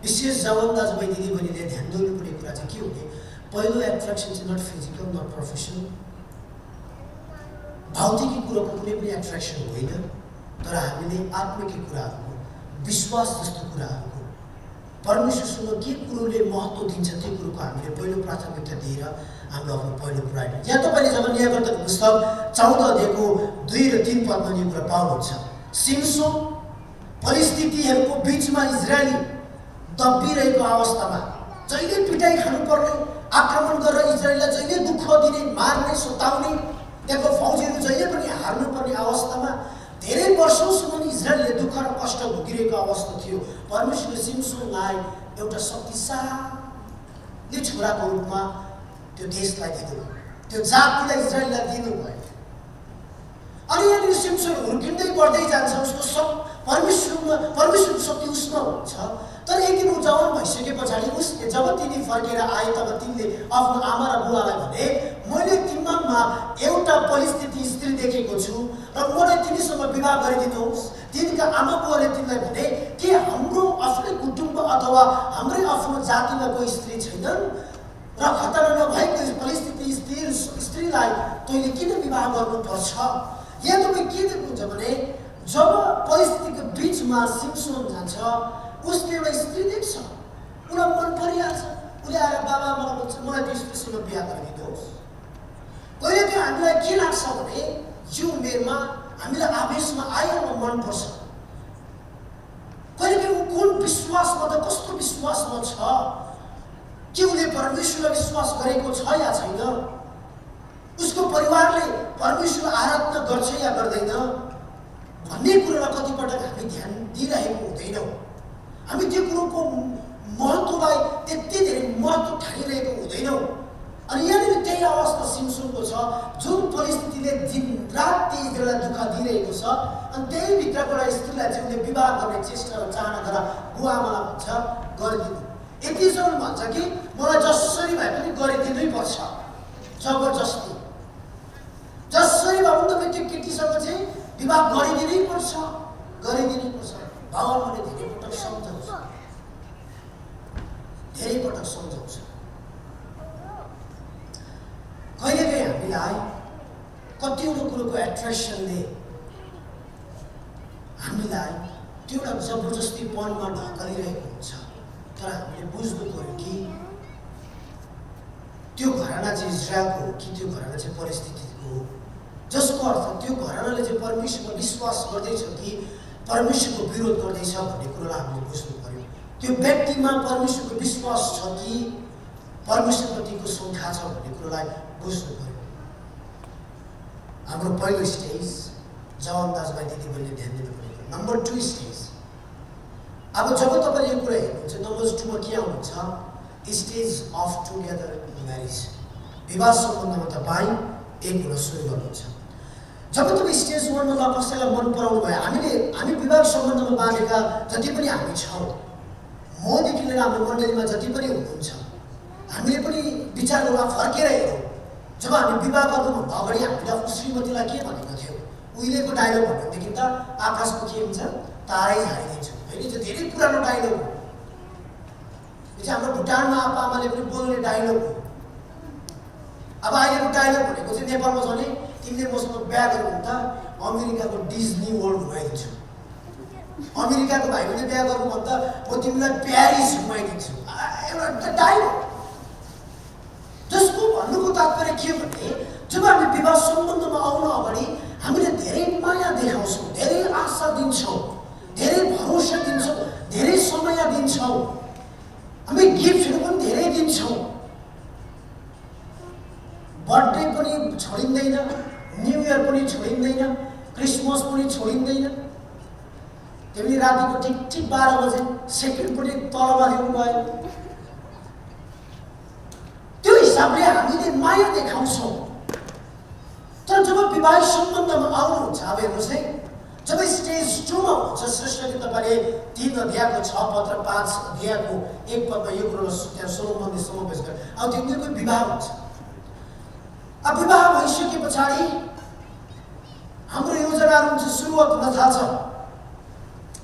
विशेष जवान दाजुभाइ दिदीबहिनीले ध्यान दिनुपर्ने कुरा चाहिँ के हो भने, पहिलो एट्र्याक्सन चाहिँ नट फिजिकल, नट प्रोफेसनल, भौतिकी कुरोको कुनै पनि एट्र्याक्सन होइन, तर हामीले आत्मिक कुराहरूको, विश्वास जस्तो कुराहरूको, परमेश्वरसँग के कुरोले महत्त्व दिन्छ त्यो कुरोको हामीले पहिलो प्राथमिकता दिएर हाम्रो आफ्नो पहिलो प्रायोरिटी। यहाँ तपाईँले जब न्यायवर्तक पुस्तक 14 अध्यायको 2 र 3 पदमा यो कुरा पाउनुहुन्छ। सिमसोन परिस्थितिहरूको बिचमा इजरायली दबिरहेको अवस्थामा, जहिले पिटाइ खानुपर्ने, आक्रमण गरेर इजरायललाई जहिले दुःख दिने, मार्ने, सताउने, त्यहाँको फौजीहरू जहिले पनि हार्नुपर्ने अवस्थामा धेरै वर्षौँसम्म इजरायलले दुःख र कष्ट भोगिरहेको अवस्था थियो। परमेश्वरले सिमसोनलाई एउटा शक्तिशाली छोराको रूपमा त्यो देशलाई दिनुभयो, त्यो जातिलाई इजरायललाई दिनुभयो। अनि यहाँनिर सिमसोन हुर्किँदै बढ्दै जान्छ, उसको परमेश्वरको शक्ति उसमा हुन्छ। तर एक दिन ऊ जवान भइसके पछाडि उसले जब तिनी फर्केर आए तब तिनले आफ्नो आमा र बुवालाई भने, मैले तिमीमा एउटा परिस्थिति स्त्री देखेको छु र मलाई तिमीसँग विवाह गरिदिनुहोस्। तिनका आमा बुवाले तिनलाई भने, के हाम्रो आफ्नै कुटुम्ब अथवा हाम्रै आफ्नो जातिमा कोही स्त्री छैनन् र खतरा नभएको परिस्थिति स्त्रीलाई तैँले किन विवाह गर्नुपर्छ? यहाँ तपाईँ के देख्नुहुन्छ भने, जब परिस्थितिको बिचमा सिमसोन जान्छ, उसले एउटा स्त्री देख्छ, उसलाई मन परिहाल्छ। उसले आएर बाबा मलाई भन्छ, मलाई त्यो स्त्रीसँग बिहा गरिदिनुहोस्। कहिलेकाहीँ हामीलाई के लाग्छ भने, यो उमेरमा हामीलाई आवेशमा आइहाल्न मनपर्छ। कहिलेकाहीँ ऊ कुन विश्वासमा त कस्तो विश्वासमा छ, के उसले परमेश्वरलाई विश्वास गरेको छ या छैन, उसको परिवारले परमेश्वर आराधना गर्छ या गर्दैन भन्ने कुरोलाई कतिपटक हामी ध्यान दिइरहेको हुँदैनौँ। हामी त्यो कुरोको महत्त्वलाई त्यति धेरै महत्त्व ठानिरहेको हुँदैनौँ। अनि यहाँनिर त्यही अवस्था सिमसोनको छ, जुन परिस्थितिले दिनरात इजरायललाई दुःख दिइरहेको छ। अनि त्यही भित्रबाट स्त्रीलाई चाहिँ उसले विवाह गर्ने चेष्टा र चाहना गरेर बुवाआमालाई भन्छ गरिदिनु। यतिसम्म भन्छ कि मलाई जसरी भए पनि गरिदिनै पर्छ, जबरजस्ती जसरी भए पनि तपाईँ त्यो केटीसँग चाहिँ विवाह गरिदिनै पर्छ, गरिदिनै पर्छ। भगवानले धेरै पटक सम्झाउँछ, धेरै पटक सम्झाउँछ। कहिलेकाहीँ हामीलाई कतिवटा कुरोको एट्र्याक्सनले हामीलाई त्यो एउटा जबरजस्तीपनमा ढकलिरहेको हुन्छ। तर हामीले बुझ्नु पर्यो कि त्यो घराना चाहिँ इजरायलको हो कि त्यो घराना चाहिँ परिस्थितिको हो, जसको अर्थ त्यो घरानाले चाहिँ परमेश्वरमा विश्वास गर्दैछ कि परमेश्वरको विरोध गर्दैछ भन्ने कुरोलाई हामीले बुझ्नु पर्यो। त्यो व्यक्तिमा परमेश्वरको विश्वास छ कि परमेश्वरप्रतिको शङ्का छ भन्ने कुरोलाई बुझ्नु पर्यो। हाम्रो पहिलो स्टेज जवान दाजुभाइ दिदीबहिनीले ध्यान दिनुपर्ने। नम्बर 2 स्टेज, अब जब तपाईँले यो कुरा हेर्नुहुन्छ, नम्बर 2 मा के आउनुहुन्छ? स्टेज अफ टुगेदर म्यारिज, विवाह सम्बन्धमा तपाईँ एक हुन सुरु गर्नुहुन्छ। जब तपाईँ स्टेज 1 मा कसैलाई मन पराउनु भयो, हामी विवाह सम्बन्धमा बाँधेका जति पनि हामी छौँ, मदेखि लिएर हाम्रो मण्डलीमा जति पनि हुनुहुन्छ हामीले पनि विचार गर्दा फर्केर हेरौँ। जब हामी विवाह गर्नुभन्दा अगाडि हामीले आफ्नो श्रीमतीलाई के भनेको थियो? उहिलेको डायलग भनेदेखि त आकाशको के हुन्छ? तारै झारिदिन्छु होइन। त्यो धेरै पुरानो डायलग हो। यो चाहिँ हाम्रो भुटानमा आप्पा-आमाले पनि बोल्ने डायलग हो। अब अहिलेको डायलग भनेको चाहिँ नेपालमा छ भने तिमीले मसँग बिहा गर्नु भने त अमेरिकाको डिज्नी वर्ल्ड घुमाइदिन्छु, अमेरिकाको भाइ भने बिहा गर्नु भने त म तिमीलाई प्यारिस घुमाइदिन्छु। एउटा डायलग जसको भन्नुको तात्पर्य के भने जब हामी विवाह सम्बन्धमा आउन अगाडि हामीले धेरै माया देखाउँछौँ, धेरै आशा दिन्छौँ, धेरै भरोसा दिन्छौँ, धेरै समय दिन्छौँ, हामी गिफ्टहरू पनि धेरै दिन्छौँ। बर्थडे पनि छोडिँदैन, न्यु इयर पनि छोडिँदैन, क्रिसमस पनि छोडिँदैन। तिमीले रातिको ठिक ठिक 12 बजे सेकेन्ड पनि तलमा ल्याउनु भयो। त्यो हिसाबले हामीले माया देखाउँछौँ। तर जब विवाह सम्बन्धमा आउनुहुन्छ, अब हेर्नुहोस् है, जब स्टेज 2 मा हुन्छ, श्रेष्ठले तपाईँले 3 अध्यायको 6 पद र 5 अध्यायको 1 पदमा यो कुरो त्यहाँ सोलोमनले समावेश गरे। अब तिनीहरूको विवाह हुन्छ। अब विवाह भइसके पछाडि हाम्रो योजनाहरू चाहिँ सुरुवात हुन थाल्छ।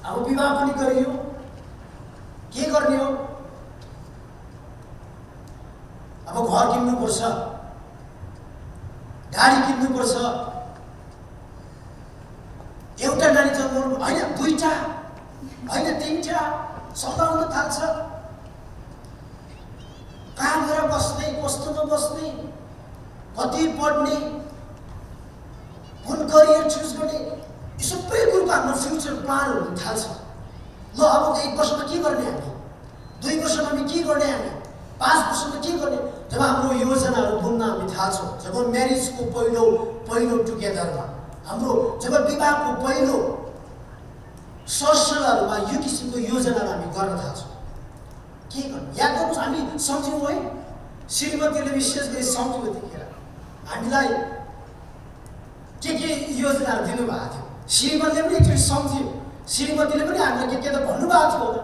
अब विवाह पनि गरियो, के गर्ने हो? अब घर किन्नुपर्छ, गाडी किन्नुपर्छ, एउटा नानी जन्माउनु होइन, 2टा होइन 3टा सल्लाह थाल्छ। कहाँ गएर बस्ने, कस्तो नबस्ने, कति पढ्ने, कुन करियर चुज गर्ने, यो सबै कुरोको हाम्रो फ्युचर प्लानहरू थाल्छ। ल अब 1 वर्षमा के गर्ने हामी, 2 वर्षमा हामी के गर्ने, हामी 5 वर्षमा के गर्ने? जब हाम्रो योजनाहरू बुन्न हामी थाल्छौँ, जब म्यारिजको पहिलो टुगेदरमा, हाम्रो जब विवाहको पहिलो सरसल्लाहमा यो किसिमको योजनाहरू हामी गर्न थाल्छौँ, के गर्ने? याद गर्नुहोस्, हामी सम्झ्यौँ है, श्रीमतीले विशेष गरी सम्झ्यौँ त्यतिखेर हामीलाई के योजनाहरू दिनुभएको थियो। श्रीमतीले पनि एकचोटि सम्झ्यो, श्रीमतीले पनि हामीलाई के त भन्नुभएको थियो होला।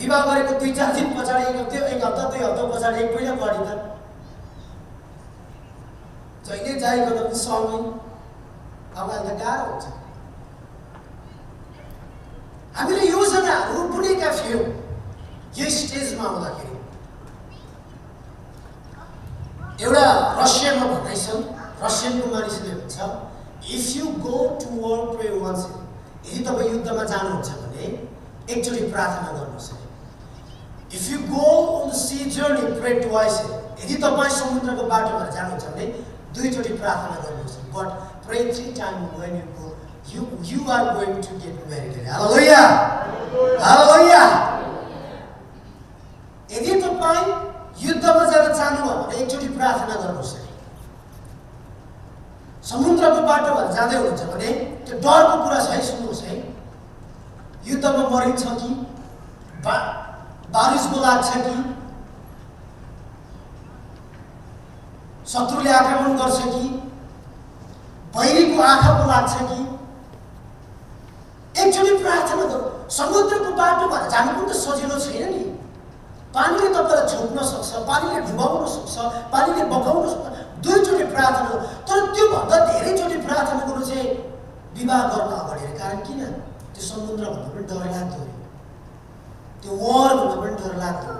विवाह गरेको 2-4 दिन पछाडि, 1 हप्ता 2 हप्ता पछाडि एकपल्ट गरी त जहिले जाएको त पनि सँगै। अब अहिले गाह्रो हुन्छ। हामीले योजनाहरू बुनेका थियौँ यो स्टेजमा आउँदाखेरि। एउटा रसियनमा भनाइ छ, रसियनको मानिसले भन्छ, if you go to war pray once, यदि तपाईँ युद्धमा जानुहुन्छ भने एकचोटि प्रार्थना गर्नुहोस्। If you go on the sea journey pray twice, यदि तपाईँ समुद्रको बाटोमा जानुहुन्छ भने 2 चोटि प्रार्थना गर्नुहोस्। But pray 3 times when you go, you are going to get married. Hallelujah, hallelujah. यदि तपाईँ युद्धमा जान चाहनुभयो भने एकचोटि प्रार्थना गर्नुहोस्। समुद्रको बाटोमा जाँदै हुनुहुन्छ भने त्यो डरको कुरा छ है, सुन्नुहोस् है। युद्धमा मरिन्छ कि, बारिसको लाग्छ कि, शत्रुले आक्रमण गर्छ कि, बैरीको आँखाको लाग्छ कि, एकचोटि प्रार्थना गर्नु। समुद्रको बाटोमा जानु पनि त सजिलो छैन नि। पानीले तपाईँलाई छोप्न सक्छ, पानीले डुबाउन सक्छ, पानीले बगाउन सक्छ। 2 चोटि प्रार्थना, तर त्योभन्दा धेरैचोटि प्रार्थना गर्नु चाहिँ विवाह गर्न अगाडि। कारण किन? त्यो समुद्रभन्दा पनि डरलाग्दो हो, त्यो वरभन्दा पनि डरलाग्दो।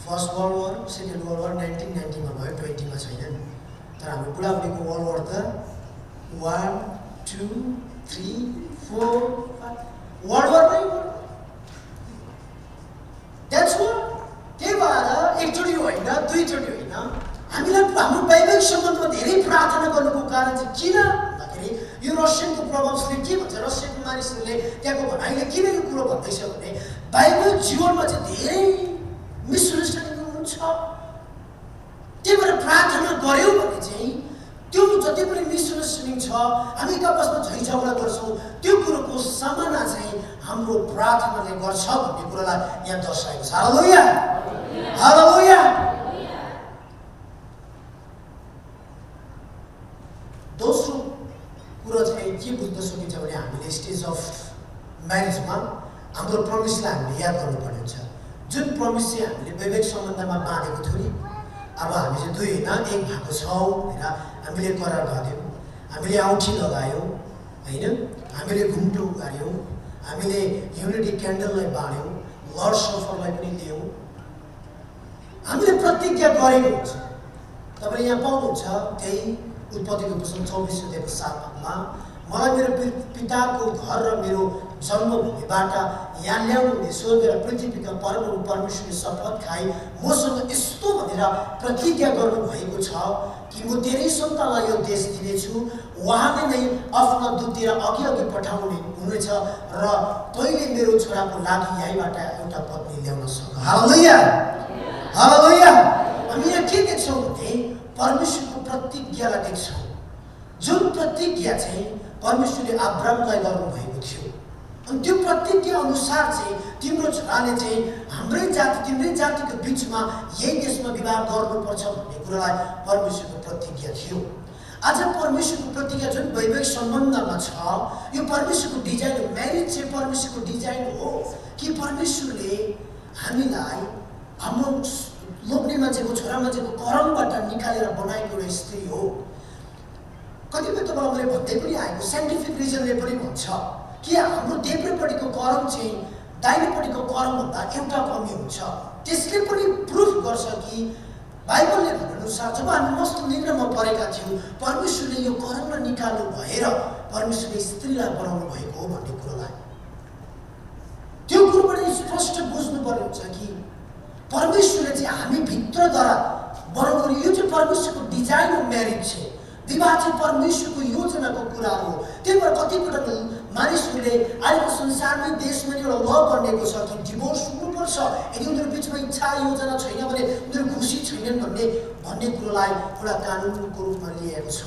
First world war, second world war 1990 मा भयो, 20 मा छैन। तर हाम्रो बुढाबुढीको वर्ल्ड वार त 1, 2, 3, 4, 5 वर्ल्ड वार नै हो। That's what. त्यही भएर एकचोटि होइन, 2 चोटि होइन, हामीलाई हाम्रो वैवाहिक सम्बन्धमा धेरै प्रार्थना गर्नुको कारण चाहिँ किन भन्दाखेरि यो रसियनको प्रभावले के भन्छ, रसियनको मानिसहरूले त्यहाँको भनाइले किन यो कुरो भन्दैछ भने वैवाहिक जीवनमा चाहिँ धेरै मिसअन्डरस्ट्यान्डिङ हुन्छ। त्यही भएर प्रार्थना गऱ्यौँ भने चाहिँ त्यो जति पनि मिसअन्डरस्ट्यान्डिङ छ, हामी आपसमा झैझगडा गर्छौँ, त्यो कुरोको सामना चाहिँ हाम्रो प्रार्थनाले गर्छ भन्ने कुरालाई यहाँ दर्शाएको छ। हालेलुया, हालेलुया। दोस्रो कुरो चाहिँ के बुझ्न हामीले स्टेज अफ म्यारेजमा हाम्रो प्रमिसलाई हामीले याद गर्नुपर्ने हुन्छ। जुन प्रमिस चाहिँ हामीले वैवाहिक सम्बन्धमा बाँधेको थियौँ नि, अब हामी चाहिँ दुई होइन एक भएको छौँ भनेर हामीले करार गऱ्यौँ, हामीले औँठी लगायौँ होइन, हामीले घुम्टो उगार्यौँ, हामीले युनिटी क्यान्डललाई बाँड्यौँ, लर्ड सफरलाई पनि दियौँ, हामीले प्रतिज्ञा गरेको हुन्छ। तपाईँले यहाँ पाउनुहुन्छ त्यही उत्पत्तिको पुस्तक 24 अध्यायको 7 पदमा, मलाई मेरो पिताको घर र मेरो जन्मभूमिबाट यहाँ ल्याउनु हुने स्वर्ग र पृथ्वीका परमेश्वरले शपथ खाई मसँग यस्तो भनेर प्रतिज्ञा गर्नुभएको छ कि म तेरै सन्तानलाई यो देश दिनेछु, उहाँले नै आफ्ना दूततिर अघि अघि पठाउने हुनेछ र तैँले मेरो छोराको लागि यहीँबाट एउटा पत्नी ल्याउन सक। हालेलुया हालेलुया। हामी यहाँ के देख्छौँ भने परमेश्वरको प्रतिज्ञालाई देख्छौँ, जुन प्रतिज्ञा चाहिँ परमेश्वरले अब्राहमलाई गर्नुभएको थियो। अनि त्यो प्रतिज्ञा अनुसार चाहिँ तिम्रो छोराले चाहिँ हाम्रै जाति तिम्रै जातिको बिचमा यही देशमा विवाह गर्नुपर्छ भन्ने कुरालाई परमेश्वरको प्रतिज्ञा थियो। आज परमेश्वरको प्रतिज्ञा जुन वैवाहिक सम्बन्धमा छ, यो परमेश्वरको डिजाइन हो। म्यारेज चाहिँ परमेश्वरको डिजाइन हो कि परमेश्वरले हामीलाई हाम्रो लोग्ने मान्छेको छोरा मान्छेको कर्मबाट निकालेर बनाएको एउटा स्त्री हो। कतिपय तपाईँलाई मैले भन्दै पनि आएको साइन्टिफिक रिजनले पनि भन्छ कि हाम्रो देब्रेपट्टिको कर्म चाहिँ दाहिनेपट्टिको कर्मभन्दा एउटा कमी हुन्छ। त्यसले पनि प्रुफ गर्छ कि बाइबलले भनेअनुसार जब हामी मस्त निन्द्रामा परेका थियौँ, परमेश्वरले यो कर्मलाई निकाल्नु भएर परमेश्वरले स्त्रीलाई बनाउनु भएको हो भन्ने कुरोलाई त्यो कुरोबाट स्पष्ट बुझ्नुपर्ने हुन्छ कि परमेश्वरले चाहिँ हामी भित्रद्वारा बनाउनु, यो चाहिँ परमेश्वरको डिजाइन हो। म्यारेज चाहिँ विवाह चाहिँ परमेश्वरको योजनाको कुरा हो। त्यही भएर कतिपटक मानिसहरूले अहिलेको संसारमै देशमा एउटा ल बनेको छ कि डिभोर्स हुनुपर्छ, यदि उनीहरू बिचमा इच्छा योजना छैन भने उनीहरू खुसी छैनन् भन्ने कुरोलाई एउटा कानुनको रूपमा लिएको छ।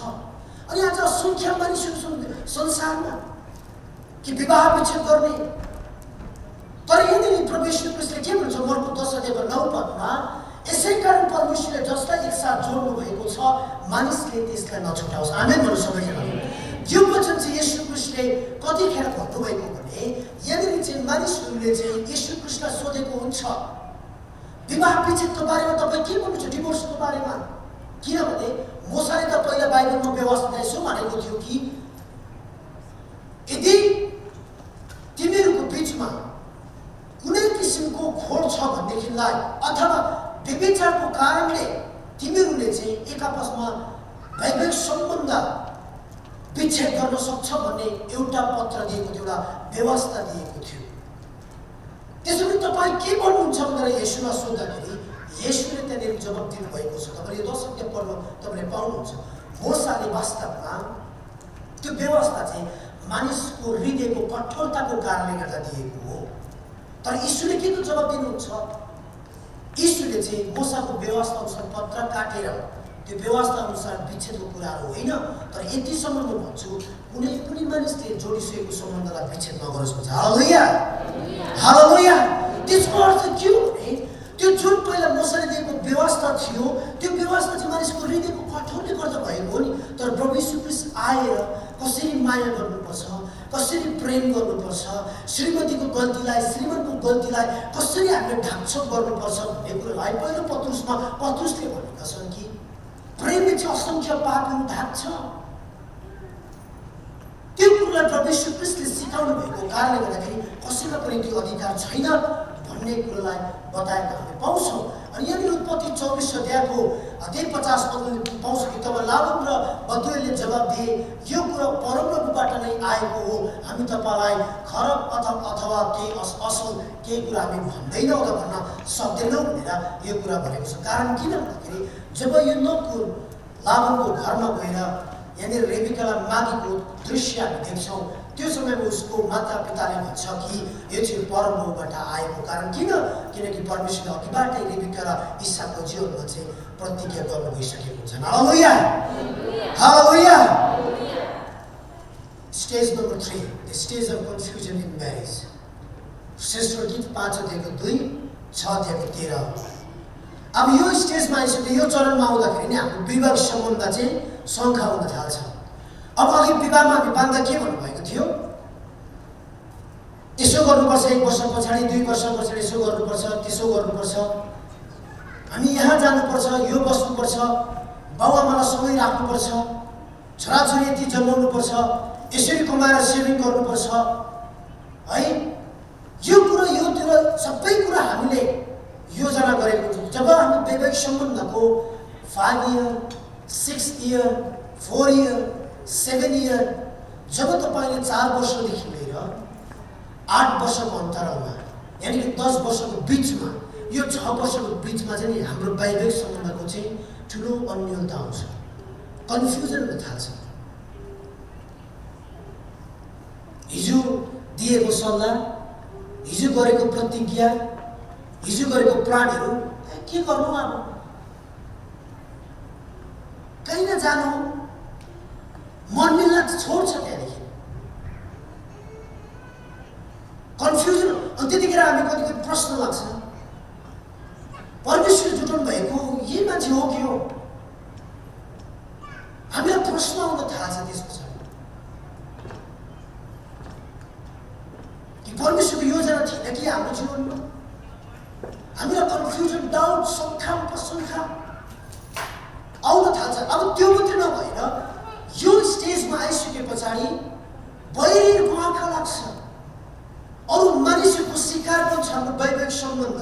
अनि आज असङ्ख्य मानिसहरू छन् संसारमा कि विवाह विच्छेद गर्ने, तर यदि परमेश्वर कृष्णले के भन्छ मर्को 10 अध्यायको 9 पदमा, यसै कारण परमेश्वरले जसलाई एकसाथ जोड्नु भएको छ मानिसले त्यसलाई नछुटाओस्। आमेन भन्नु सबैजना। यो वचन चाहिँ येशू क्रिस्टले कतिखेर भन्नुभएको भने यदि चाहिँ मानिसहरूले चाहिँ येशू क्रिस्टलाई सोधेको हुन्छ विवाह विच्छेदको बारेमा तपाईँ के भन्नुहुन्छ, डिभोर्सको बारेमा, किनभने मोसाले त पहिला बाइबलमा व्यवस्था यसो भनेको थियो कि यदि तिमीहरूको बिचमा कुनै किसिमको खोड छ भनेदेखिलाई अथवा व्यभिचारको कारणले तिमीहरूले चाहिँ एक आपसमा वैवाहिक सम्बन्ध विच्छेद गर्न सक्छ भन्ने एउटा पत्र दिएको थियो, एउटा व्यवस्था दिएको थियो। त्यसैले तपाईँ के भन्नुहुन्छ भनेर येशूलाई सोद्धाखेरि येशूले त्यहाँनिर जवाब दिनुभएको छ। तपाईँले यो 10 अध्याय पढ्नु तपाईँले पाउनुहुन्छ। मोसाले वास्तवमा त्यो व्यवस्था चाहिँ मानिसको हृदयको कठोरताको कारणले गर्दा दिएको हो, तर यीशुले के जवाब दिनुहुन्छ? यीशुले चाहिँ मोसाको व्यवस्था अनुसार पत्र काटेर त्यो व्यवस्था अनुसार विच्छेदको कुराहरू होइन, तर यतिसम्म म भन्छु कुनै पनि मानिसले जोडिसकेको सम्बन्धलाई विच्छेद नगरोस् भन्छ। हालेलुया हालेलुया। त्यसको अर्थ के हो भने त्यो जुन पहिला मोसाले दिएको व्यवस्था थियो त्यो व्यवस्था चाहिँ मानिसको हृदयको कठोरले गर्दा भएको हो नि, तर प्रभु येशू ख्रीष्ट आएर कसरी माया गर्नुपर्छ, कसरी प्रेम गर्नुपर्छ, श्रीमतीको गल्तीलाई श्रीमानको गल्तीलाई कसरी हामीले ढाकछोप गर्नुपर्छ भन्ने कुरोलाई पहिलो पत्रुसले भनेका छन् कि प्रेमले चाहिँ असङ्ख्य पापहरू ढाक्छ। त्यो कुरोलाई प्रभु येशू ख्रीष्टले सिकाउनु भएको कारणले गर्दाखेरि कसैलाई पनि त्यो अधिकार छैन भन्ने कुरोलाई बताएका हामी पाउँछौँ। अनि यहाँनिर उत्पत्ति 24 अध्यायको 50 पदमा पाउँछ कि तब लाबान र बतुएलले जवाब दिए, यो कुरा परमप्रभुबाट नै आएको हो, हामी तपाईँलाई खराब अथवा केही असल केही कुरा हामी भन्दैनौँ त भन्न सक्दैनौँ भनेर यो कुरा भनेको छ। कारण किन भन्दाखेरि जब यो नकुल लाबानको घरमा गएर यहाँनिर रेबिकालाई मागेको दृश्य हामी देख्छौँ, त्यो समयमा उसको माता पिताले भन्छ कि यो चाहिँ परमप्रभुबाट आएको। कारण किनकि परमेश्वरले अघिबाटै रेबिका र इसाकको जीवनमा चाहिँ प्रतिज्ञा गर्नु भइसकेको हुन्छ। Hallelujah hallelujah. Stage number 3, the stage of confusion in marriage. श्रेष्ठ गीत 5 अध्यायको 2, 6 अध्यायको 13। अब यो स्टेजमा आइसक्यो, यो चरणमा आउँदाखेरि नि हाम्रो विवाह सम्बन्ध चाहिँ शङ्का हुन थाल्छ। अब अघि विवाहमा हामी बाँध्दा के भन्नुभएको थियो? गर्नुपर्छ, 1 वर्ष पछाडि 2 वर्ष पछाडि यसो गर्नुपर्छ, त्यसो गर्नुपर्छ, हामी यहाँ जानुपर्छ, यो बस्नुपर्छ, बाउआमालाई समय राख्नुपर्छ, छोराछोरी यति जन्माउनुपर्छ, यसरी कमाएर सेभिङ गर्नुपर्छ है। यो कुरा यो त्यो सबै कुरा हामीले योजना गरेको छौँ। जब हामी वैवाहिक सम्बन्धको 5 इयर 6 इयर 4 इयर 7 इयर जब तपाईँले 4 वर्षदेखि लिएर 8 वर्षको अन्तरालमा यानि कि 10 वर्षको बिचमा यो 6 वर्षको बिचमा चाहिँ हाम्रो वैवाहिक सम्बन्धको चाहिँ ठुलो अन्योलता आउँछ, कन्फ्युजन हुन थाल्छ। हिजो दिएको सल्लाह, हिजो गरेको प्रतिज्ञा, हिजो गरेको प्लानहरू के गर्नु, अब कहीँ न जानु, मन मिल्न छोड्छ त्यहाँदेखि कन्फ्युजन। अनि त्यतिखेर हामी कति प्रश्न लाग्छ, परमेश्वर जुटाउनु भएको यही मान्छे हो कि हो? हामीलाई प्रश्न आउन थाल्छ त्यस पछाडि कि परमेश्वरको योजना थिएन कि हाम्रो जीवनमा? हामीलाई कन्फ्युजन, डाउट, शङ्का प्रशङ्का आउन थाल्छ। अब त्यो मात्रै नभएर यो स्टेजमा आइसके पछाडि बहिरीको आँखा लाग्छ, अरू मानिसहरूको शिकार पनि छ हाम्रो वैवाहिक सम्बन्ध।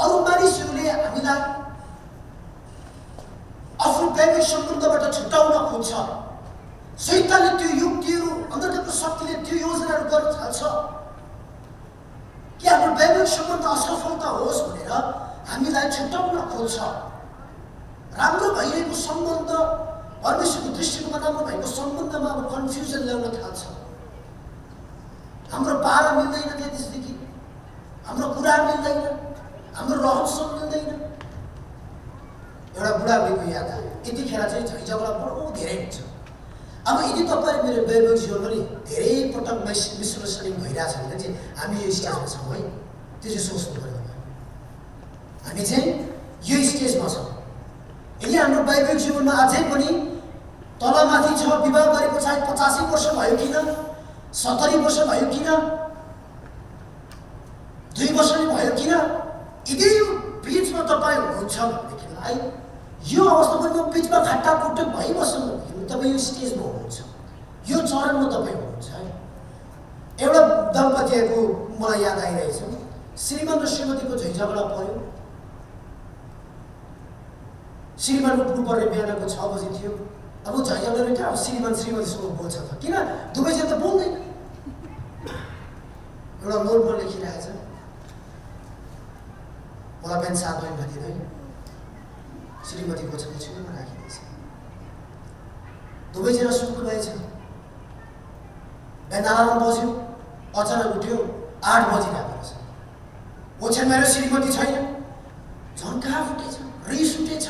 अरू मानिसहरूले हामीलाई आफ्नो वैवाहिक सम्बन्धबाट छुटाउन खोज्छ। शैतानले त्यो युक्तिहरू, अन्तर्गतको शक्तिले त्यो योजनाहरू गर्न थाल्छ कि हाम्रो वैवाहिक सम्बन्ध असफलता होस् भनेर हामीलाई छुटाउन खोज्छ। राम्रो भइरहेको सम्बन्ध, परमेश्वरको दृष्टिकोणमा राम्रो भएको सम्बन्धमा अब कन्फ्युजन ल्याउन थाल्छ। हाम्रो पारा मिल्दैन, त्यसदेखि हाम्रो कुरा मिल्दैन, हाम्रो रहनसहन मिल्दैन। एउटा बुढाबुढीको याद आयो, यतिखेर चाहिँ झैझगडा बडो धेरै हुन्छ। अब यदि तपाईँ मेरो वैवाहिक जीवन पनि धेरै पटक मिसअन्डरस्ट्यान्डिङ भइरहेछ भने चाहिँ हामी यो स्टेजमा छौँ है, त्यो चाहिँ सोच्नु पर्यो। हामी चाहिँ यो स्टेजमा छौँ। यदि हाम्रो वैवाहिक जीवनमा अझै पनि तलमाथि छ, विवाह गरेको चाहिँ 85 वर्ष भयो किन, 70 वर्ष भयो किन, 2 वर्ष नै भयो किन, यदि यो बिचमा तपाईँ हुनुहुन्छ भनेदेखिलाई यो अवस्थामा म बिचमा खट्टा खुट्टा भइबस्नु भनेदेखि तपाईँ यो स्टेजमा हुनुहुन्छ, यो चरणमा तपाईँ हुनुहुन्छ है। एउटा दम्पतिको मलाई याद आइरहेछ, श्रीमान र श्रीमतीको झैझगडा पर्यो। श्रीमान उठ्नु पर्ने बिहानको 6 बजी थियो। अब झैझगडा क्या, अब श्रीमान श्रीमतीसँग बोल्छ त किन, दुवैजना त बोल्दैन। एउटा नोटमा लेखिरहेछ, मलाई बिहान 7 बजीमा दिँदैन, श्रीमतीको छेउमा राखिदिएछ। दुवैजना सुत्नु भएछ। बिहान अलार्म बज्यो, अचानक उठ्यो, 8 बजिरहेको रहेछ। ओछ्यानमा मेरो श्रीमती छैन, झन्का फुटेछ, रिस उठेछ,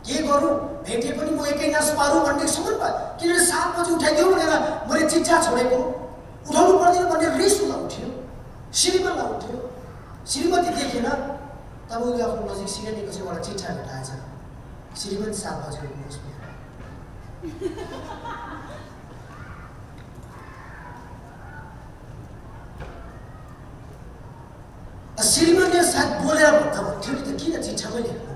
के गरौँ, भेटे पनि म एकै नास पारौँ भन्ने सम्म भयो। किनभने 7 बजी उठाइदियो भनेर मैले चिट्ठा छोडेको, उठाउनु पर्दैन भन्ने रिस उसलाई उठ्यो, श्रीमानलाई उठ्यो। श्रीमती देखेन, तब उसले आफ्नो नजिक सिरानीको चाहिँ एउटा चिट्ठा भेटाएछ, श्रीमान 7 बजी उठ्नुहोस् भनेर। श्रीमानले सायद बोलेर भन्दा भन्थ्यो नि त, किन चिट्ठामै लेख्नु?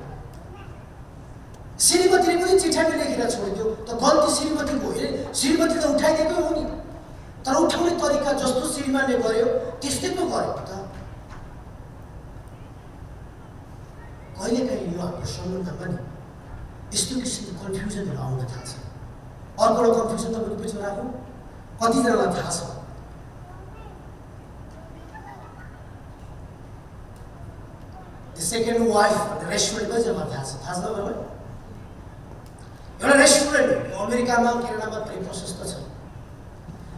श्रीमतीले पनि चिठामा लेखेर छोडिदियो त, गल्ती श्रीमतीको होइन। श्रीमती त उठाइदिएकै हो नि, तर उठाउने तरिका जस्तो श्रीमानले गर्यो त्यस्तै पो गर्यो त। कहिलेकाहीँ यो हाम्रो सम्बन्धमा नि यस्तो किसिमको कन्फ्युजनहरू आउन थाल्छ। अर्को एउटा कन्फ्युजन तपाईँको बिचमा राख्नु, कतिजनालाई थाहा छ सेकेन्ड वाइफ भन्ने रेस्टुरेन्ट कतिजनालाई थाहा छ? थाहा छ तपाईँलाई? एउटा रेस्टुरेन्ट अमेरिकामा क्यानाडामा धेरै प्रशस्त छ।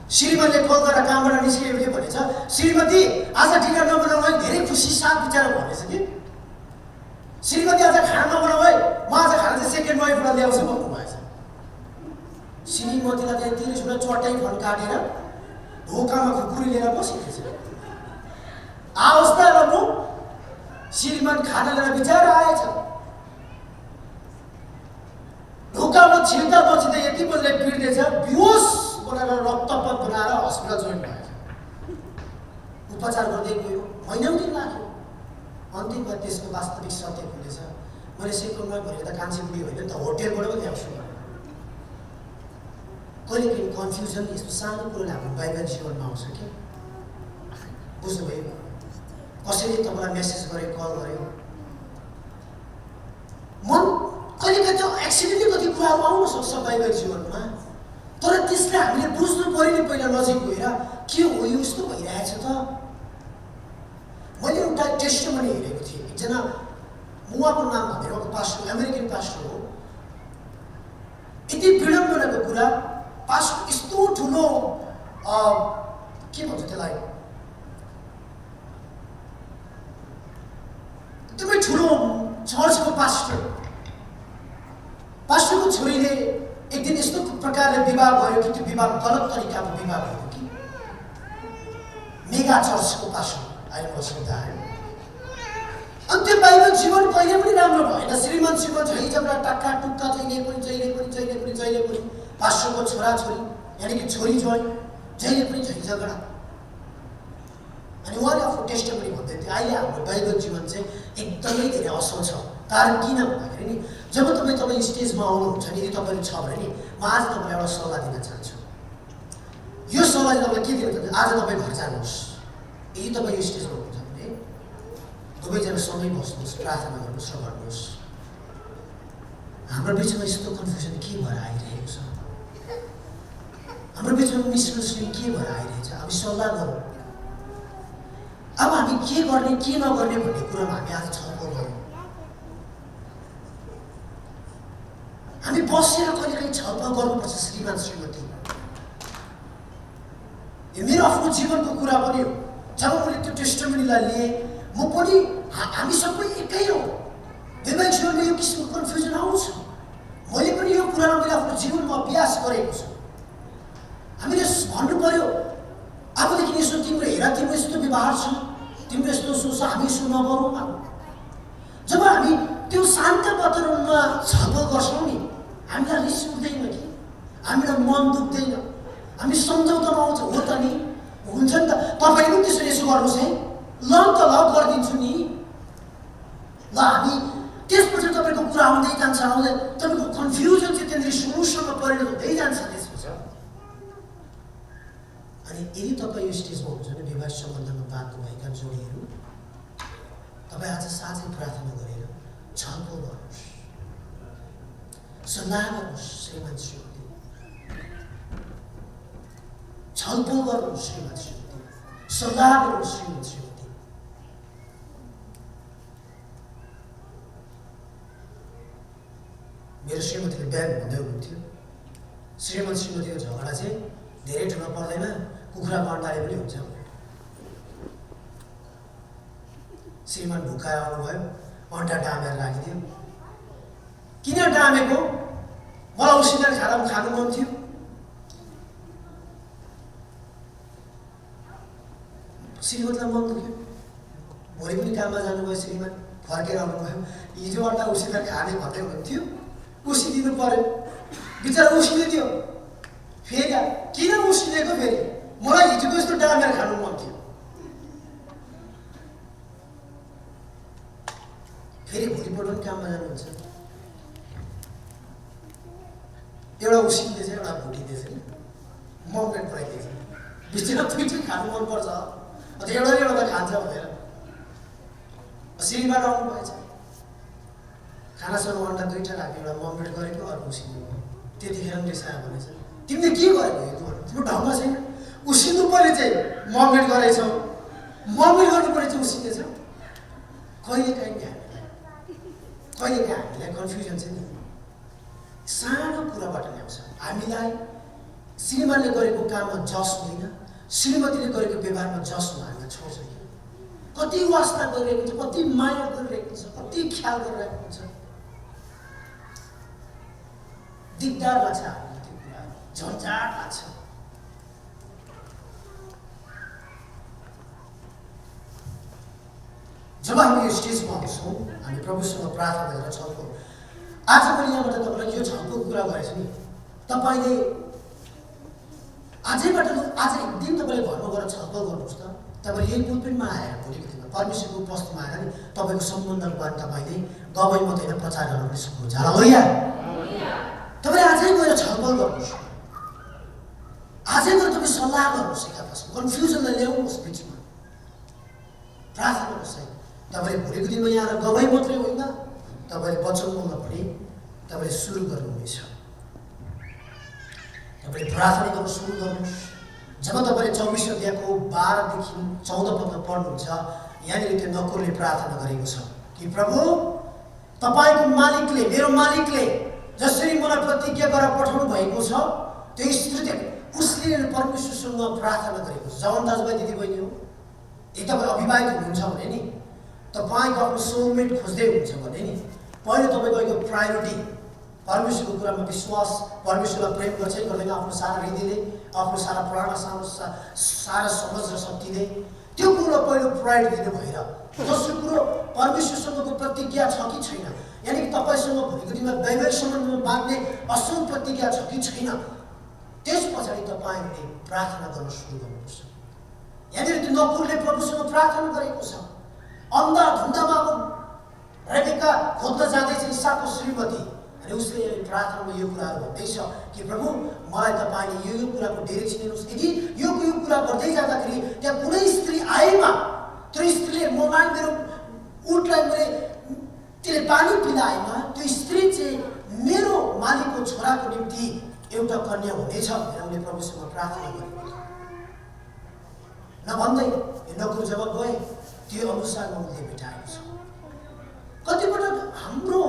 श्रीमतीले कल गरेर कामबाट निस्कियो के भनेछ, श्रीमती आज डिनर नबनाऊ है, धेरै खुसी साथ विचार भनेछ कि श्रीमती आज खाना नबनाऊ है, म आज खाना चाहिँ सेकेन्ड वाइफलाई ल्याउँछु भन्नु भएछ। श्रीमतीलाई त्यहाँ 30 मिनट चट्टाइ फन काटेर ढोकामा खुकुरी लिएर बसेको छ। आओस् त अब श्रीमान खाना लिएर बिचार आएछ, ढोकामा छिर्दा बस्दा यति बेलले पिर्दैछ, बेहोस बनाएर रक्तपात बनाएर हस्पिटल जोइन भएछ। उपचार गर्दै गयो, महिनौँ दिन लाग्यो। अन्तिममा त्यसको वास्तविक सत्य खुलेछ। मैले सिक्किममा भनेर त कान्छीपुरी होइन त होटेलबाट पनि ल्याउँछु। कहिले कहिले कन्फ्युजन यस्तो सानो कुरोले हाम्रो वैवाहिक जीवनमा आउँछ कि बुझ्नुभयो। कसैले तपाईँलाई मेसेज गर्यो, कल गर्यो, मन कहिले कहिले त एक्सिडेन्टली कति कुराहरू आउन सक्छ वैवाहिक जीवनमा। तर त्यसलाई हामीले बुझ्नु पऱ्यो नि पहिला नजिक गएर के हो यो यस्तो भइरहेछ त। मैले एउटा टेस्टिमनी हेरेको थिएँ। एकजना उहाँको नाम भनेर उहाँको पास्टर, अमेरिकन पास्टर हो। यति विडम्बनाको कुरा, पास्टर यस्तो ठुलो के भन्छ त्यसलाई, एकदमै ठुलो चर्चको पास्टरको छोरीले एक दिन यस्तो प्रकारले विवाह भयो कि त्यो विवाह गलत तरिकाको विवाह भयो कि मेगा चर्चको पास्टर अहिले बस्दा आयो। अनि त्यो वैवाहिक जीवन कहिले पनि राम्रो भएन। श्रीमतीसँग झैझगडा टक्का टुक्का जहिले पनि पास्टरको छोराछोरी यानि कि छोरी ज्वाइँ जहिले पनि झैझगडा। अनि उहाँले आफ्नो टेस्टिमनी भन्दै थियो अहिले हाम्रो वैवाहिक जीवन चाहिँ एकदमै धेरै असल छ। कारण किन भन्दाखेरि नि जब तपाईँ स्टेजमा आउनुहुन्छ नि, यदि तपाईँले छ भने नि म आज तपाईँलाई एउटा सल्लाह दिन चाहन्छु। यो सल्लाह तपाईँलाई के दिन चाहन्छु, आज तपाईँ घर जानुहोस्। यदि तपाईँ यो स्टेजमा हुनुहुन्छ भने दुवैजना सँगै बस्नुहोस्, प्रार्थना गर्नुहोस् र गर्नुहोस् हाम्रो बिचमा यस्तो कन्फ्युजन के भएर आइरहेको छ, हाम्रो बिचमा मिसअन्डरस्ट्यान्डिङ के भएर आइरहेछ, हामी सल्लाह गरौँ। अब हामी के गर्ने के नगर्ने भन्ने कुरामा हामी आज छलफल गरौँ। हामी बसेर कहिले काहीँ छलफल गर्नुपर्छ। श्रीमान श्रीमती, यो मेरो आफ्नो जीवनको कुरा पनि हो। जब मैले त्यो टेस्टिमनीलाई लिएँ म पनि हामी सबै एकै हो। वैवाहिक जीवनमा यो किसिमको कन्फ्युजन आउँछ। मैले पनि यो कुरामा मैले आफ्नो जीवनमा अभ्यास गरेको छु। हामीले भन्नु पर्यो अबदेखि यसो तिम्रो हेर, तिम्रो यस्तो व्यवहार छ, तिम्रो यस्तो सोच, हामी यसो नगरौँ। जब हामी त्यो शान्त वातावरणमा छलफल गर्छौँ नि हामीलाई रिस उठ्दैन कि, हामीलाई मन दुख्दैन, हामी सम्झौतामा आउँछ। हो त नि, हुन्छ नि त, तपाईँले पनि त्यसरी यसो गर्नुहोस् है, ल त ल गरिदिन्छु नि। ल हामी त्यसपछि तपाईँको कुरा आउँदै जान्छ, तपाईँको कन्फ्युजन चाहिँ त्यहाँनिर सोल्युसनमा परिणत हुँदै जान्छ त्यसपछि। अनि यदि तपाईँ यो स्टेजमा हुन्छ भने वैवाहिक सम्बन्धमा बाँध्नुभएका जोडीहरू तपाईँ आज साझै प्रार्थना गरेर छलफल गर्नुहोस्, सल्लाह गर्नुहोस्। श्रीमान श्रीमती, छलफल गर्नुहोस्। श्रीमान श्रीमती, सल्लाह गर्नुहोस्। श्रीमान श्रीमती, मेरो श्रीमतीले बिहान भन्दै हुनुहुन्थ्यो श्रीमान श्रीमतीको झगडा चाहिँ धेरै ठुलो पर्दैन, कुखुराको अन्डाले पनि हुन्छ। श्रीमान भुकाएर आउनुभयो, अन्डा डामेर राखिदियो। किन डामेको, मलाई उसिनेर खानु मन थियो। श्रीमतीलाई मन दुख्यो। भोलि पनि काममा जानुभयो श्रीमान, फर्केर आउनुभयो। हिजो अन्डा उसिनेर खाने भन्दै हुनुहुन्थ्यो, उसिदिनु पर्यो। बिचरा उसिदियो, फेरि किन उसिनेको, फेरि मलाई हिजोको यस्तो डामेर खानु मन थियो। फेरि भोलिपल्ट पनि काममा जानुहुन्छ, एउटा उसिन्दैछ एउटा भुटिँदैछ, मम्मेट बनाइदिएछ। बिचरा दुइटै खानु मनपर्छ, एउटा त खान्छ भनेर श्रीमान आउनुभएछ। खानासँग अन्डा दुइटा राख्यो, एउटा मम्मेट गरेको, अर्को उसिन्नु भयो। त्यतिखेर पनि रिसायो भनेछ, तिमीले के गरेको, यो तिम्रो ढङ्ग छैन। उसिन्नु पर्ने चाहिँ मम्मेट गरेछौ, मम्मेट गर्नु पर्ने चाहिँ उसिन्दैछौ। कहिलेकाहीँ हामीलाई कन्फ्युजन चाहिँ नि सानो कुराबाट ल्याउँछ। हामीलाई श्रीमानले गरेको काममा जस हुँदैन, श्रीमतीले गरेको व्यवहारमा जस हुन हामीलाई छोड्छ। कति वास्ता गरिरहेको हुन्छ, कति माया गरिरहेको हुन्छ, कति ख्याल गरिरहेको हुन्छ, दिगदार लाग्छ हामीलाई, त्यो कुरा झन्झाट लाग्छ। जब हामी यो स्टेजमा आउँछौँ हामी प्रभुसँग प्रार्थना गरेर छलफल। आज पनि यहाँबाट तपाईँलाई यो छलफल कुरा गरेछ नि, तपाईँले आज एक दिन तपाईँले घरमा गएर छलफल गर्नुहोस् त। तपाईले यही पुलपिटमा आएर भोलिको दिनमा परमेश्वरको उपस्थितिमा आएर नि तपाईको सम्बन्धको बारे तपाईले गवाई मात्रै होइन प्रचार गर्न पनि सक्नुहुन्छ। हालेलुया। तपाईले आजै गएर छलफल गर्नुहोस्, आजै गएर तपाईँ सल्लाह गर्नुहोस्, एकापसमा कन्फ्युजनलाई ल्याउनुहोस्, बिचमा प्रार्थना गर्नुहोस् है। तपाईले भोलिको दिनमा यहाँ आएर गवाई मात्रै होइन, तपाईले वचन बोल्न पनि तपाईले सुरु गर्नुहुनेछ। तपाईले प्रार्थना गर्न सुरु गर्नुहोस्। जब तपाईले 24 अध्यायको 12 देखि 14 पद पढ्नुहुन्छ, यहाँनिर त्यो नोकरले प्रार्थना गरेको छ कि प्रभु तपाईको मालिकले, मेरो मालिकले जसरी मलाई प्रतिज्ञा गरेर पठाउनु भएको छ, त्यो स्थिति उसले परमेश्वरसँग प्रार्थना गरेको छ। जवान दाजुभाइ दिदीबहिनी हो, यदि तपाईँ अविवाहित हुनुहुन्छ भने नि, तपाईँको आफ्नो सोलमेट खोज्दै हुनुहुन्छ भने नि, पहिलो तपाईँको प्रायोरिटी परमेश्वरको कुरामा विश्वास, परमेश्वरलाई प्रेम गर्छ गर्दैन, आफ्नो सारा हृदयले, आफ्नो सारा प्राण, सारा समझ र शक्तिले त्यो कुरो पहिलो प्रायोरिटी दिनु भएर, दोस्रो कुरो परमेश्वरसँगको प्रतिज्ञा छ कि छैन, यानि कि तपाईँसँग भोलिको दिनमा वैवाहिक सम्बन्धमा बाँध्ने असल प्रतिज्ञा छ कि छैन, त्यस पछाडि तपाईँले प्रार्थना गर्न सुरु गर्नुपर्छ। यहाँनिर त्यो नकुरले प्रभुसँग प्रार्थना गरेको छ। अन्धा धुन्दामा रेबेका खोज्न जाँदैछ इसाकको श्रीमती, अनि उसले प्रार्थनामा यो कुराहरू भन्दैछ कि प्रभु मलाई तपाईँले यो कुराको डिरेक्सन दिनुहोस्। यदि यो कुरा गर्दै जाँदाखेरि त्यहाँ कुनै स्त्री आएमा, त्यो स्त्रीले मलाई, मेरो उठलाई मैले त्यसले पानी पिलाएमा, त्यो स्त्री चाहिँ मेरो मालिकको छोराको निम्ति एउटा कन्या हुनेछ भनेर उनले प्रभुसँग प्रार्थना गरेको थियो। नभन्दै यो नकुर जब गए त्यो अनुसारमा उनले भेटाएको छ। कतिपटक हाम्रो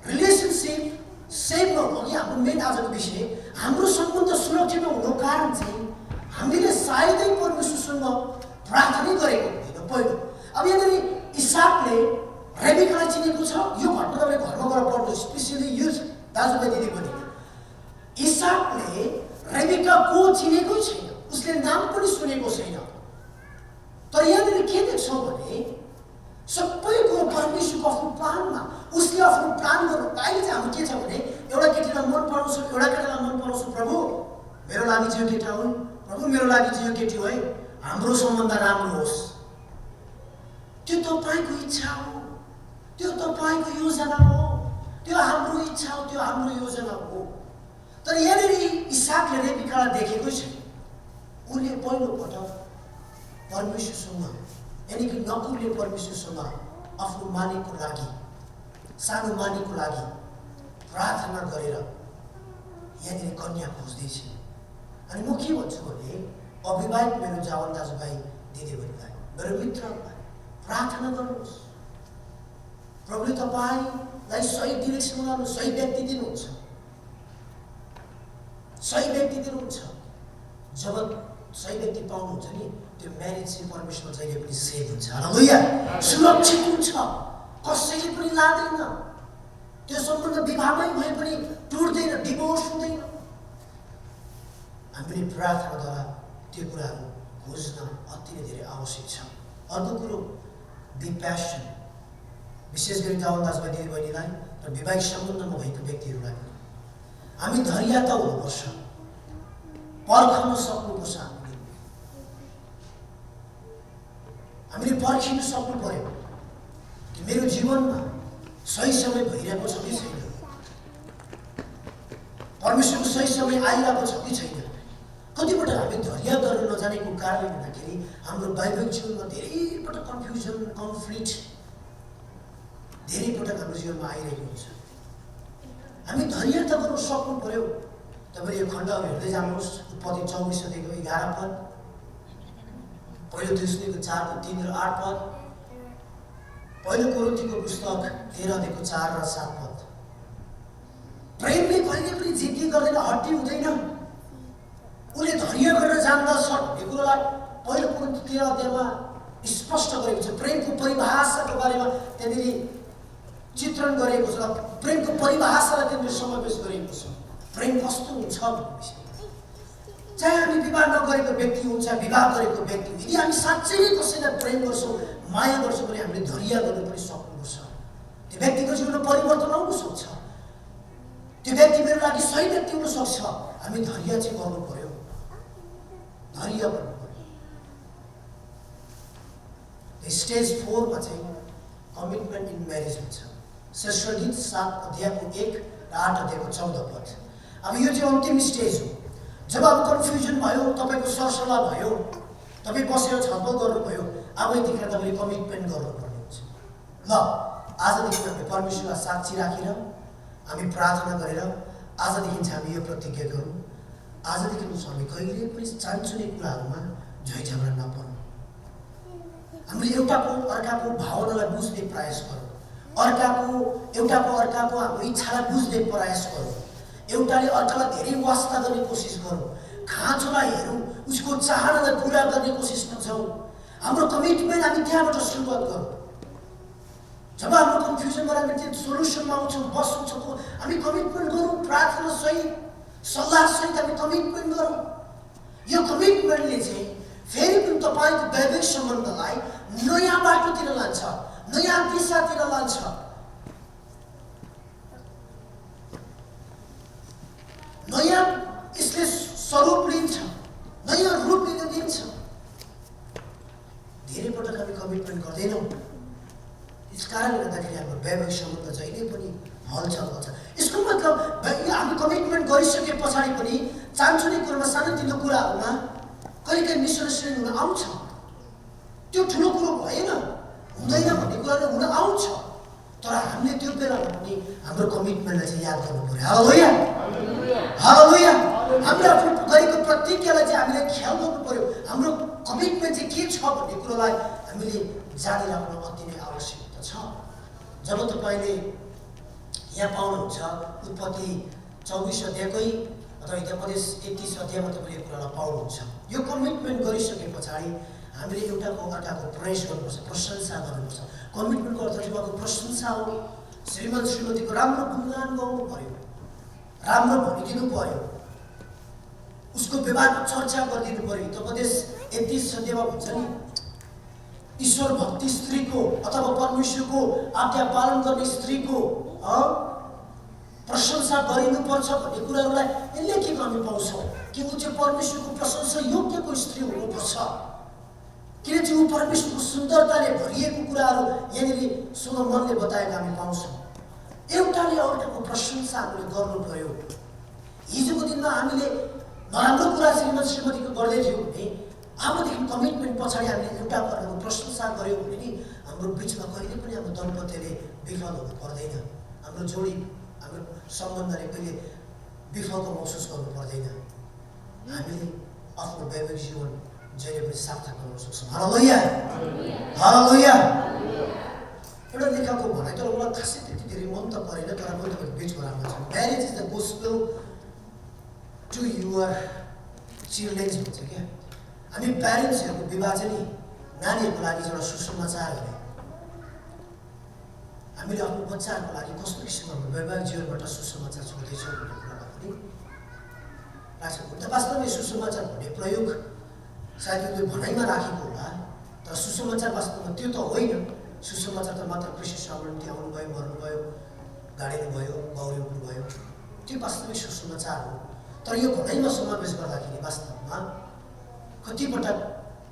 रिलेसनसिप सेभ नहुनु, अघि हाम्रो मेन आजको विषय, हाम्रो सम्बन्ध सुरक्षित नहुनुको कारण चाहिँ हामीले सायदै परमेश्वरसँग प्रार्थना गरेको हुँदैन पहिलो। अब यहाँनिर इसाकले रेबेकालाई चिनेको छ। यो घटना तपाईँले घरमा गएर पढ्नु, स्पेसली युथ दाजुभाइ दिदीबहिनी। इसाकले रेबेका को चिनेकै छैन, उसले नाम पनि सुनेको छैन। तर यहाँनिर के देख्छौँ भने सबै कुरो परमेश्वरको आफ्नो प्लानमा, उसले आफ्नो प्लान गर्नु। अहिले चाहिँ हाम्रो के छ भने एउटा केटीलाई मन पराउँछ, एउटा केटालाई मन पराउँछ, प्रभु मेरो लागि चाहिँ यो केटा हो, प्रभु मेरो लागि चाहिँ यो केटी हो है, हाम्रो सम्बन्ध राम्रो होस्। त्यो तपाईँको इच्छा हो, त्यो तपाईँको योजना हो, त्यो हाम्रो इच्छा हो, त्यो हाम्रो योजना हो। तर यहाँनिर इसाकले रेबेकालाई देखेकै छैन। उनले पहिलोपटक परमेश्वरसँग, यानि कि नकुरले परमेश्वरसँग आफ्नो मालिकको लागि, सानो मालिकको लागि प्रार्थना गरेर यहाँनिर कन्या खोज्दैछ। अनि म के भन्छु भने अविवाहित मेरो जवान दाजुभाइ दिदीबहिनीलाई, मेरो मित्रहरूलाई प्रार्थना गर्नुहोस्। प्रभुले तपाईँलाई सही डिरेक्सन गर्नु, सही व्यक्ति दिनुहुन्छ, सही व्यक्ति दिनुहुन्छ। जब सही व्यक्ति पाउनुहुन्छ नि, त्यो म्यारेज चाहिँ परमेश्वर जहिले पनि सेभ हुन्छ। हालेलुया। सुरक्षित हुन्छ, कसैले पनि लाँदैन, त्यो सम्बन्ध विवाहमै भए पनि टुट्दैन, डिभोर्स हुँदैन। हामीले प्रार्थनाद्वारा त्यो कुराहरू खोज्न अति नै धेरै आवश्यक छ। अर्को कुरो बी प्यासन, विशेष गरी जवान दाजुभाइ दिदीबहिनीलाई र वैवाहिक सम्बन्धमा भएको व्यक्तिहरूलाई पनि हामी धैर्यता हुनुपर्छ, पर्खन सक्नुपर्छ। हामीले पर्खिनु सक्नु पर्यो कि मेरो जीवनमा सही समय भइरहेको छ कि छैन, परमेश्वरको सही समय आइरहेको छ कि छैन। कतिपटक हामी धैर्य गर्न नजानेको कारणले गर्दाखेरि हाम्रो वैवाहिक जीवनमा धेरैपटक कन्फ्युजन, कन्फ्लिक्ट धेरैपटक हाम्रो जीवनमा आइरहेको हुन्छ। हामी धैर्यता गर्न सक्नु पर्यो। तपाईँले यो खण्डहरू हेर्दै जानुहोस्। उत्पत्ति 24 अध्यायको 11 पद, पहिलो तेस्रोको 4:3 र 8 पद, पहिलो कोरिन्थीको पुस्तक 13 अध्यायको 4 र 7 पद। प्रेमले कहिले पनि जिद्दी गर्दैन, हट्टी हुँदैन, उसले धैर्य गरेर जान्दछ। यो कुरोलाई पहिलो कोरिन्थी 13 अध्यायमा स्पष्ट गरेको छ। प्रेमको परिभाषाको बारेमा त्यहाँनिर चित्रण गरेको छ, प्रेमको परिभाषालाई त्यहाँनिर समावेश गरेको छ। प्रेम कस्तो हुन्छ भन्ने विषय, चाहे हामी विवाह नगरेको व्यक्ति हुन्छ, विवाह गरेको व्यक्ति, यदि हामी साँच्चै नै कसैलाई प्रेम गर्छौँ, माया गर्छौँ भने हामीले धैर्य गर्न पनि सक्नुपर्छ। त्यो व्यक्तिको जीवनमा परिवर्तन आउन सक्छ, त्यो व्यक्ति मेरो लागि सही व्यक्ति हुन सक्छ। हामी धैर्य चाहिँ गर्नु पर्यो, धैर्य गर्नु पर्यो। स्टेज 4 मा चाहिँ कमिटमेन्ट इन म्यारेज हुन्छ। श्रेष्ठ गीत 7 अध्यायको 1 र 8 अध्यायको 14 पद। अब यो चाहिँ अन्तिम स्टेज हो। जब अब कन्फ्युजन भयो, तपाईको सरसल्लाह भयो, तपाई बसेर छलफल गर्नुभयो, अब यतिखेर तपाईले कमिटमेन्ट गर्नुपर्ने हुन्छ। ल आजदेखि हामी परमेश्वरलाई साक्षी राखेर हामी प्रार्थना गरेर आजदेखि चाहिँ हामी यो प्रतिज्ञा गरौँ, आजदेखि हामी कहिले पनि चान्चुने कुराहरूमा झैझगडा नपर्नु। हामीले एउटाको अर्काको भावनालाई बुझ्ने प्रयास गरौँ, एउटाको अर्काको हाम्रो इच्छालाई बुझ्ने प्रयास गरौँ, एउटाले अर्कालाई धेरै वास्ता गर्ने कोसिस गरौँ, खाँचोलाई हेरौँ, उसको चाहनालाई पुरा गर्ने कोसिस गर्छौँ। हाम्रो कमिटमेन्ट हामी त्यहाँबाट सुरुवात गरौँ। जब हाम्रो कन्फ्युजनबाट हामी त्यो सोल्युसनमा आउँछौँ, बस्छौँ, हामी कमिटमेन्ट गरौँ, प्रार्थना सहित सल्लाह सहित हामी कमिटमेन्ट गरौँ। यो कमिटमेन्टले चाहिँ फेरि पनि तपाईँको वैवाहिक सम्बन्धलाई नयाँ बाटोतिर लान्छ, नयाँ दिशातिर लान्छ। नयाँ यसले स्वरूप लिन्छ, नयाँ रूप लिन दिन्छ। धेरै पटक हामी कमिटमेन्ट गर्दैनौँ, यस कारणले गर्दाखेरि हाम्रो वैवाहिक सम्बन्ध जहिले पनि हलचल गर्छ। यसको मतलब हामी कमिटमेन्ट गरिसके पछाडि पनि चान्चुने कुरामा, सानोतिनो कुराहरूमा कहिलेकाहीँ मिसअन्डरस्ट्यान्डिङ हुन आउँछ। त्यो ठुलो कुरो भएन, हुँदैन भन्ने कुराले हुन आउँछ, तर हामीले त्यो बेलामा पनि हाम्रो कमिटमेन्टलाई चाहिँ याद गर्नु पर्यो। हालेलुया, हालेलुया। हामीले आफ्नो गरेको प्रतिज्ञालाई चाहिँ हामीले ख्याल गर्नु पर्यो। हाम्रो कमिटमेन्ट चाहिँ के छ भन्ने कुरोलाई हामीले जानिराख्नु अति नै आवश्यकता छ। जब तपाईँले यहाँ पाउनुहुन्छ उत्पत्ति 24 अध्यायकै अथवा हितोपदेश 31 अध्यायमा तपाईँले यो कुरालाई पाउनुहुन्छ। यो कमिटमेन्ट गरिसके पछाडि हामीले एउटाको अर्काको प्रेस गर्नुपर्छ, प्रशंसा गर्नुपर्छ। कमिटमेन्टको अर्थ चाहिँ उहाँको प्रशंसा हो। श्रीमान श्रीमतीको राम्रो गुणगान गाउनु पर्यो, राम्रो भनिदिनु पर्यो, उसको व्यवहारको चर्चा गरिदिनु पर्यो। हितोपदेश 31 अध्यायमा भन्छ नि, ईश्वर भक्ति स्त्रीको अथवा परमेश्वरको आज्ञा पालन गर्ने स्त्रीको प्रशंसा गरिनुपर्छ भन्ने कुराहरूलाई लेखेको हामी पाउँछौँ कि ऊ चाहिँ परमेश्वरको प्रशंसा योग्यको स्त्री हुनुपर्छ। किन चाहिँ ऊ परमेश्वरको सुन्दरताले भरिएको कुराहरू यहाँनिर सोलोमनले बताएको हामी पाउँछौँ। एउटाले अर्काको प्रशंसा हामीले गर्नु पर्यो। हिजोको दिनमा हामीले नराम्रो कुरा श्रीमान श्रीमतीको गर्दै थियौँ भने अबदेखि कमिटमेन्ट पछाडि हामीले एउटा अर्काको प्रशंसा गऱ्यौँ भने नि हाम्रो बिचमा कहिले पनि हाम्रो दम्पत्यले विफल हुनु पर्दैन, हाम्रो जोडी, हाम्रो सम्बन्धले कहिले विफलको महसुस गर्नु पर्दैन। हामीले आफ्नो वैवाहिक जीवन जहिले पनि सार्थक गर्न सक्छौँ। हालेलुया, हालेलुया। एउटा लेखकको भनाइ तर मलाई खासै त्यति धेरै मन त परेन, तर पनि तपाईँको बिचमा राम्रो छ। Marriage is the gospel to your childrens भन्छ क्या। हामी प्यारेन्ट्सहरूको विवाह चाहिँ नि नानीहरूको लागि एउटा सुसमाचार हो। हामीले आफ्नो बच्चाहरूको लागि कस्तो किसिमको वैवाहिक जीवनबाट सुसमाचार छोड्दैछौँ भन्ने कुरामा पनि लाग्छ। त वास्तवमै सुसमाचार भन्ने प्रयोग सायद त्यो भनाइमा राखेको होला, तर सुसमाचार वास्तवमा त्यो त होइन। सुसमाचार त मात्र कृषि सामन्ती आउनुभयो, मर्नुभयो, गाडिनुभयो, बाउरिनुभयो, त्यो वास्तविक सुसमाचार हो। तर यो भनाइमा समावेश गर्दाखेरि वास्तवमा कतिपटक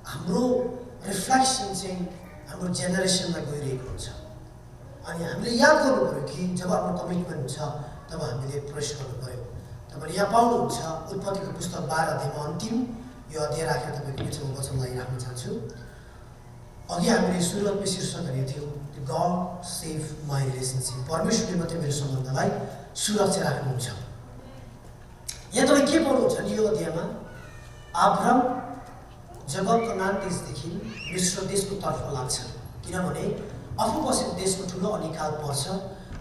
हाम्रो रिफ्लेक्सन चाहिँ हाम्रो जेनेरेसनमा गइरहेको हुन्छ। अनि हामीले याद गर्नु पऱ्यो कि जब आफ्नो कमिटमेन्ट हुन्छ तब हामीले प्रयास गर्नु पऱ्यो। तपाईँले यहाँ पाउनुहुन्छ उत्पत्तिको पुस्तक 12 अध्यायमा अन्तिम यो अध्याय राखेर तपाईँको बिचमा वचनलाई राख्न चाहन्छु। अघि हामीले सुरुवातमै शीर्षक गरेको थियौँ, गड सेभ माई रिलेसनसिप। परमेश्वरले मात्रै मेरो सम्बन्धलाई सुरक्षा राख्नुहुन्छ। यहाँ तपाईँ के पाउनुहुन्छ नि यो अध्यायमा, अब्राम जब कनान देशदेखि मिश्र देशको तर्फ लाग्छ, किनभने आफू बसेको देशको ठुलो अनिकाल पर्छ।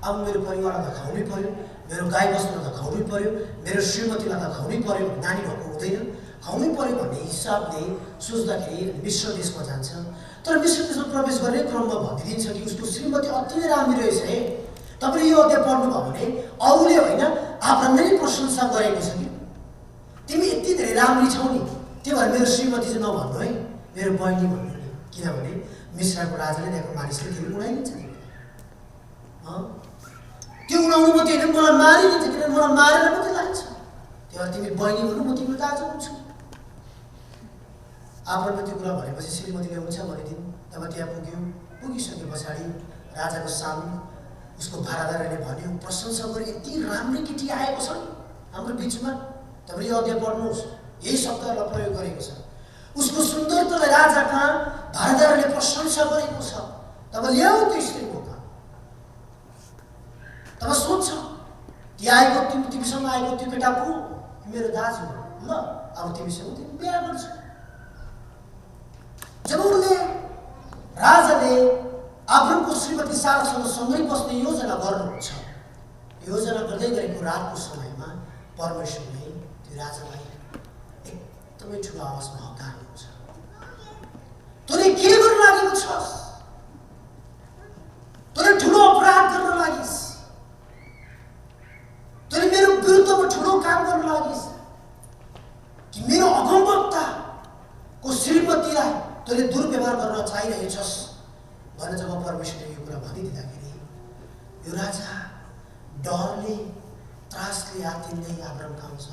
अब मेरो परिवारलाई त खुवाउनै पर्यो, मेरो गाई बस्तुलाई त खुवाउनै पर्यो, मेरो श्रीमतीलाई त खुवाउनै पर्यो, नानी भएको हुँदैन, खुवाउनै पर्यो भन्ने हिसाबले सोच्दाखेरि मिश्र देशमा जान्छ। तर मिश्र देशमा प्रवेश गर्ने क्रममा भनिदिन्छ कि उसको श्रीमती अति नै राम्री रहेछ। है तपाईँले यो अध्याय पढ्नुभयो भने औले होइन अब्रामले नै प्रशंसा गरेको छ कि तिमी यति धेरै राम्री छौ नि, त्यो भएर मेरो श्रीमती चाहिँ नभन्नु है, मेरो बहिनी भन्नु नि। किनभने मिश्रको राजाले त्यहाँको मानिसले तिमी उडाइदिन्छ। त्यो उडाउनु मात्रै होइन, मलाई मारिदिन्छ, किनभने मलाई मारेर मात्रै लाग्छ। त्यो भएर तिमी बहिनी भन्नु, म तिम्रो दाजु हुन्छु। आफूले त्यो कुरा भनेपछि श्रीमतीले हुन्छ भनिदिन्। तब त्यहाँ पुग्यो। पुगिसके पछाडि राजाको सामु उसको भाडादारले भन्यो, प्रशंसा गरी यति राम्रो केटी आएको छ नि हाम्रो बिचमा। तपाईँ यो अध्याय पढ्नुहोस्, यही शब्दहरूलाई प्रयोग गरेको छ। उसको सुन्दरतालाई राजाका भाडादारले प्रशंसा गरेको छ। तब ल्याऊ त्यो स्त्रीको कहाँ। तब सोध्छ, त्यहाँ आएको तिमीसँग आएको त्यो केटा को? मेरो दाजु हो। ल अब तिमीसँग तिमी बिहा गर्छ। जब उनले राजाले अब्रामको श्रीमती सारासँग सँगै बस्ने योजना गर्नुहुन्छ, योजना गर्दै गरेको रातको समयमा परमेश्वरले त्यो राजालाई एकदमै ठुलो आवाजमा हकार्नुहुन्छ। तँले के गर्न लागेको छस्? तँले ठुलो अपराध गर्न लागिस्। तँले मेरो विरुद्धमा ठुलो काम गर्न लागिस् कि मेरो अगमवक्ताको श्रीमतीलाई तँले दुर्व्यवहार गर्न चाहिरहेछस् भनेर जब परमेश्वरले यो कुरा भनिदिँदाखेरि यो राजा डरले त्रासले आत्तिँदै अब्राम कहाँ आउँछ।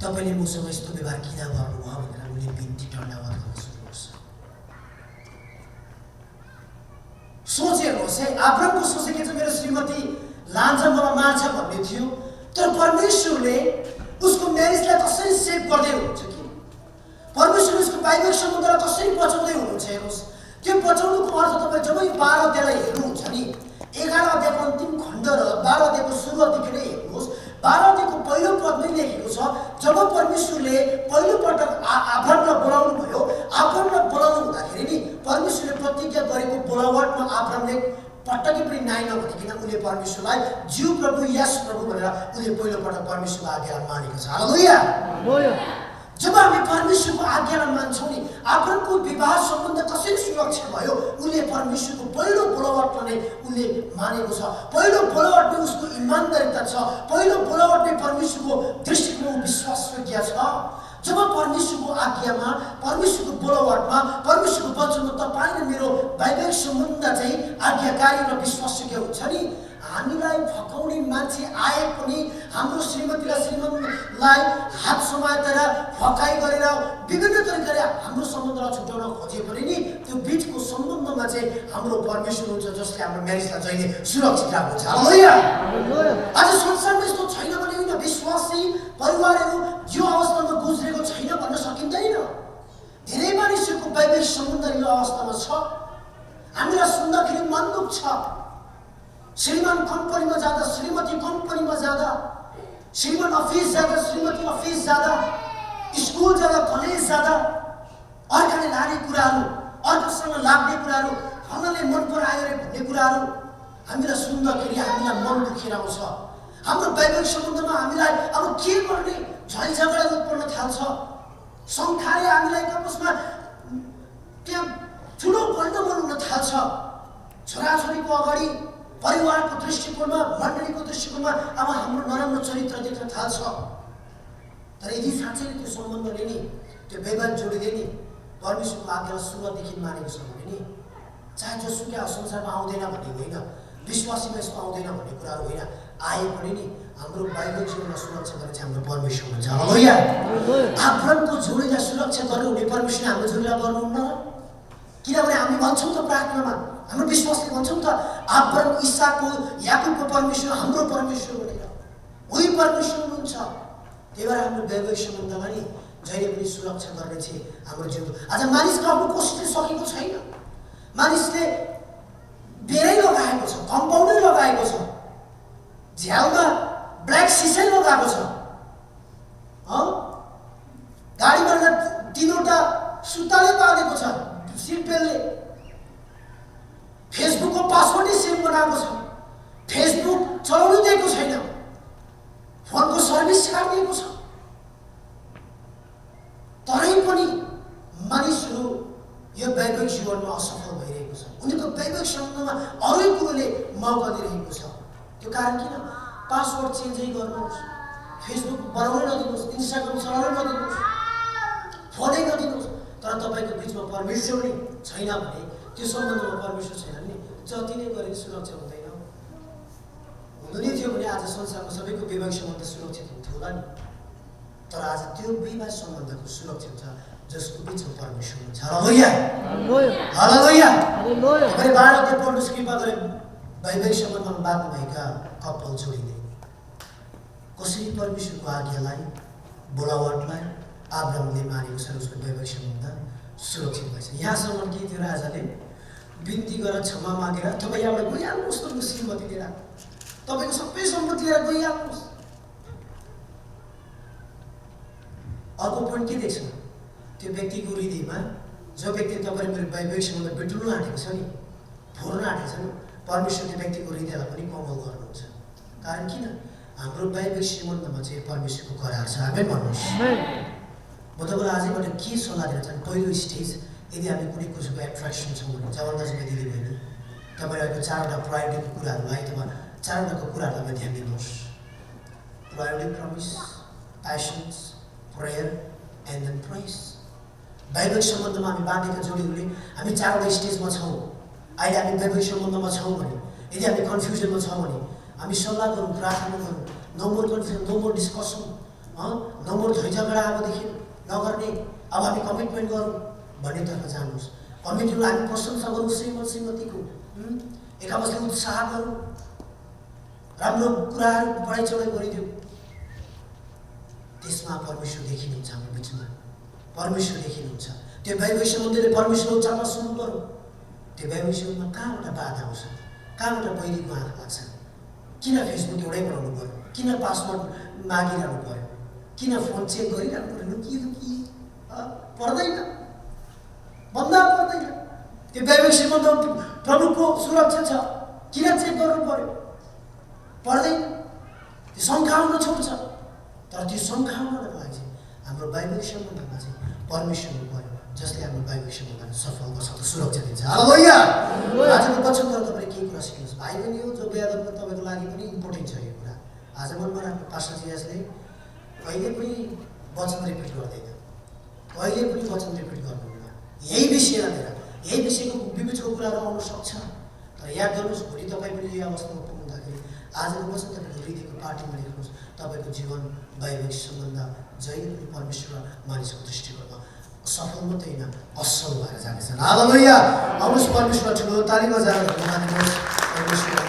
तपाईँले मसँग यस्तो व्यवहार किन गर्नुभयो भनेर उनले बिन्ती दण्डवत गर्न सुरु गर्छ। सोचेनुहोस् है, अब्रामको सोचे के छ, मेरो श्रीमती लान्छ मलाई मार्छ भन्ने थियो। तर परमेश्वरले उसको म्यारेजलाई कसरी सेभ गर्दै हुनुहुन्छ कि परमेश्वरले उसको वैवाहिक सम्बन्धलाई कसरी बचाउँदै हुनुहुन्छ। हेर्नुहोस्, त्यो बचाउनुको अर्थ तपाईँ जब यो 12 अध्यायलाई हेर्नुहुन्छ नि, 11 अध्यायको अन्तिम खण्ड र 12 अध्यायको सुरुवातदेखि नै हेर्नुहोस्। 12 अध्यायको पहिलो पदमै लेखेको छ, जब परमेश्वरले पहिलोपटक अब्रामलाई बोलाउनु भयो, अब्रामलाई बोलाउनु हुँदाखेरि नि परमेश्वरले प्रतिज्ञा गरेको बोलावटमा अब्रामले पटक्कै पनि नाइ नभनिकन उनले परमेश्वरलाई ज्यू प्रभु यस प्रभु भनेर उनले पहिलोपटक परमेश्वरको आज्ञालाई मानेको छ। हालेलुया। जब हामी परमेश्वरको आज्ञालाई मान्छौँ नि, अब्रामको विवाह सम्बन्ध कसरी सुरक्षा भयो? उनले परमेश्वरको पहिलो बोलावटमा नै उनले मानेको छ। पहिलो बोलावटमै उसको इमानदारिता छ। पहिलो बोलावटमै परमेश्वरको दृष्टिमा विश्वासयोग्य छ। जब परमेश्वरको आज्ञामा, परमेश्वरको बोलावटमा, परमेश्वरको वचनमा तपाईँ र मेरो वैवाहिक सम्बन्ध चाहिँ आज्ञाकारी र विश्वासयोग्य हुन्छ नि, हामीलाई फकाउने मान्छे आए पनि, हाम्रो श्रीमतीलाई श्रीमतीलाई हात समातेर फकाइ गरेर विभिन्न तरिकाले हाम्रो सम्बन्धलाई छुट्याउन खोजे पनि नि, त्यो बिचको सम्बन्धमा चाहिँ हाम्रो परमेश्वर हुन्छ जसले हाम्रो म्यारेजलाई जहिले सुरक्षित राख्नुहुन्छ। हालेलुया। आज संसारमा यस्तो छैन भने होइन, विश्वासी परिवारहरू यो अवस्थामा गुज्रेको छैन भन्न सकिँदैन। धेरै मानिसहरूको वैवाहिक सम्बन्ध यो अवस्थामा छ। हामीलाई सुन्दाखेरि मन दुख्छ। श्रीमान कम्पनीमा जाँदा, श्रीमती कम्पनीमा जाँदा, श्रीमान अफिस जाँदा, श्रीमती अफिस जाँदा, स्कुल जाँदा, कलेज जाँदा अर्काले लाने कुराहरू, अर्कासँग लाग्ने कुराहरू, फलानाले मन परायो रे भन्ने कुराहरू हामीलाई सुन्दाखेरि हामीलाई मन दुखेर आउँछ। हाम्रो वैवाहिक सम्बन्धमा हामीलाई अब के गर्ने झै झगडा उत्पन्न थाल्छ। शङ्काले हामीलाई आपसमा त्यहाँ ठुलो गण्डगोल हुन थाल्छ। छोराछोरीको अगाडि, परिवारको दृष्टिकोणमा, मण्डलीको दृष्टिकोणमा अब हाम्रो नराम्रो चरित्र देख्न थाल्छ। तर यदि साँच्चै त्यो सम्बन्धले नि, त्यो वैवाहिक जोडीले नि परमेश्वरको आज्ञालाई सुरुवातदेखि मानेको छ भने नि, चाहे जोसुकै संसारमा आउँदैन भन्ने होइन, विश्वासीमा यस्तो आउँदैन भन्ने कुराहरू होइन, आए पनि नि हाम्रो वैवाहिक जीवनमा सुरक्षा गर्ने चाहिँ हाम्रो परमेश्वर हुन्छ। हालेलुया। अब्रामको जोडीलाई सुरक्षा गर्नु हुने परमेश्वरले हाम्रो जोडीलाई गर्नुहुन्न। किनभने हामी भन्छौँ त प्रार्थनामा, हाम्रो विश्वासले भन्छौँ त अब्राम, इसाकको, याकुबको परमेश्वर हाम्रो परमेश्वर भनेर। उही परमेश्वर हुनुहुन्छ। त्यही भएर हाम्रो वैवाहिक सम्बन्धमा नि जहिले पनि सुरक्षा गर्ने चाहिँ हाम्रो जीवन। आज मानिसको आफ्नो कोसिसले सकेको छैन। मानिसले बेरै लगाएको छ, कम्पाउन्डै लगाएको छ, झ्यालमा ब्ल्याक सिसै लगाएको छ, गाडीमा 3वटा सुत्ताले बाँधेको छ, सिट बेल्टले, फेसबुकको पासवर्डै सेम बनाएको छ, फेसबुक चलाउनु दिएको छैन, फोनको सर्भिस काटिदिएको छ। तरै पनि मानिसहरू यो वैवाहिक जीवनमा असफल भइरहेको छ। उनीहरूको वैवाहिक सम्बन्धमा अरू कुरोले मौका दिइरहेको छ। त्यो कारण किन? पासवर्ड चेन्जै गर्नुहोस्, फेसबुक बनाउनै नदिनुहोस्, इन्स्टाग्राम चलाउनै नदिनुहोस्, फोनै नदिनुहोस्। तर तपाईँको बिचमा परमेश्वर नै छैन भने, त्यो सम्बन्धमा परमेश्वर छैन भने जति नै गरे सुरक्षा हुँदैन। हुनु नै थियो भने आज संसारमा सबैको वैवाहिक सम्बन्ध सुरक्षित हुन्थ्यो होला नि। तर आज त्यो वैवाहिक सम्बन्धको सुरक्षित छ जसको बिचमा परमेश्वर हुन्छ। हालेलुया हालेलुया हालेलुया। तपाईले बाह्रको पढ्नुहोस्, कृपा गरेर वैवाहिक सम्बन्धमा बाँध्नु भएका कपाल जोडिने कसरी परमेश्वरको आज्ञालाई बोलावटलाई अब्राहमले मानेको छ, उसको वैवाहिक सम्बन्ध सुरक्षित भएछ। यहाँसम्म के थियो, राजाले बिन्ती गरेर क्षमा मागेर तपाईँ यहाँबाट गइहाल्नुहोस्, तपाईँको श्रीमती लिएर तपाईँको सबै सम्पत्ति लिएर गइहाल्नुहोस्। अर्को पोइन्ट के देख्छ, त्यो व्यक्तिको हृदयमा जो व्यक्ति तपाईँले मेरो वैवाहिक सम्बन्ध बिटुल्न आँटेको छ नि, फोर्न आँटेको छ नि, परमेश्वर त्यो व्यक्तिको हृदयलाई पनि कोमल गर्नुहुन्छ। कारण किन, हाम्रो वैवाहिक सम्बन्धमा चाहिँ परमेश्वरको करार छ। आमेन भन्नुहोस्। म तपाईँलाई आजैबाट के सल्लाह दिन चाहन्छु, पहिलो स्टेज यदि हामी कुनै कुराको एट्र्याक्सन छौँ भने जवान दाजुभाइ दिदीबहिनी, तपाईँहरूको 4वटा प्रायोरिटीको कुराहरूलाई अथवा 4वटाको कुराहरूलाई ध्यान दिनुहोस्। Priority, promise, passions, prayer and then price. वैवाहिक सम्बन्धमा हामी बाँधेका जोडीहरूले हामी 4वटा स्टेजमा छौँ। अहिले हामी वैवाहिक सम्बन्धमा छौँ भने, यदि हामी कन्फ्युजनमा छौँ भने हामी सल्लाह गरौँ, प्रार्थना गरौँ। No more confusion, no more discussion, no more झैझगडा अबदेखि नगर्ने, अब हामी कमिटमेन्ट गरौँ भन्नेतर्फ जानुहोस्। कमिटमेन्टलाई हामी प्रशंसा गरौँ, श्रीमतीको एक आपसले उत्साह गरौँ, राम्रो कुराहरू बढाइ चढाइ गरिदिउँ। त्यसमा परमेश्वर देखिनुहुन्छ, हाम्रो बिचमा परमेश्वर देखिनुहुन्छ। त्यो वैवाहिक सम्बन्धले परमेश्वर उच्चारमा सुरु गरौँ। त्यो वैवाहिक सम्बन्धमा कहाँबाट बाधा आउँछ, कहाँबाट बहिनीको आँखा लाग्छ, किन फेसबुक एउटै बनाउनु पऱ्यो, किन पासवर्ड मागिरहनु पऱ्यो, किन फोन चेक गरिरहनु पऱ्यो, कि पर्दैन, भन्दा पर्दैन। त्यो वैवाहिक सम्बन्ध प्रभुको सुरक्षा छ, किन चेक गर्नु पऱ्यो, पर्दैन। त्यो शङ्का आउन छोड्छ। तर त्यो शङ्का आउनको लागि चाहिँ हाम्रो वैवाहिक सम्बन्धमा चाहिँ परमेश्वर पऱ्यो, जसले हाम्रो वैवाहिक सम्बन्धलाई सफल गर्छ, सुरक्षा दिन्छ। हालेलुया। आजको वचनबाट तपाईँले केही कुरा सिक्नुहोस्। भाइ पनि हो जो बिहा गर्नु तपाईँको लागि पनि इम्पोर्टेन्ट छ यो कुरा। आज मनमा राख्नु, पास्टरजीले कहिले पनि वचन रिपिट गर्दैन, कहिले पनि वचन रिपिट गर्नुहुन्न। यही विषयलाई लिएर यही विषयको विविधको कुराहरू आउन सक्छ। तर याद गर्नुहोस्, भोलि तपाईँ पनि यो अवस्थामा पुग्दाखेरि आजको वचन तपाईँको हृदयको पार्टीमा लेख्नुहोस्। तपाईँको जीवन वैवाहिक सम्बन्ध जहिले पनि परमेश्वर मानिसको दृष्टिकोणमा सफल मात्रै होइन, असल भएर जानेछन्। हालेलुया। आउनुहोस्, परमेश्वर ठुलो ताली बजाएर धन्यवाद दिनुहोस्। परमेश्वर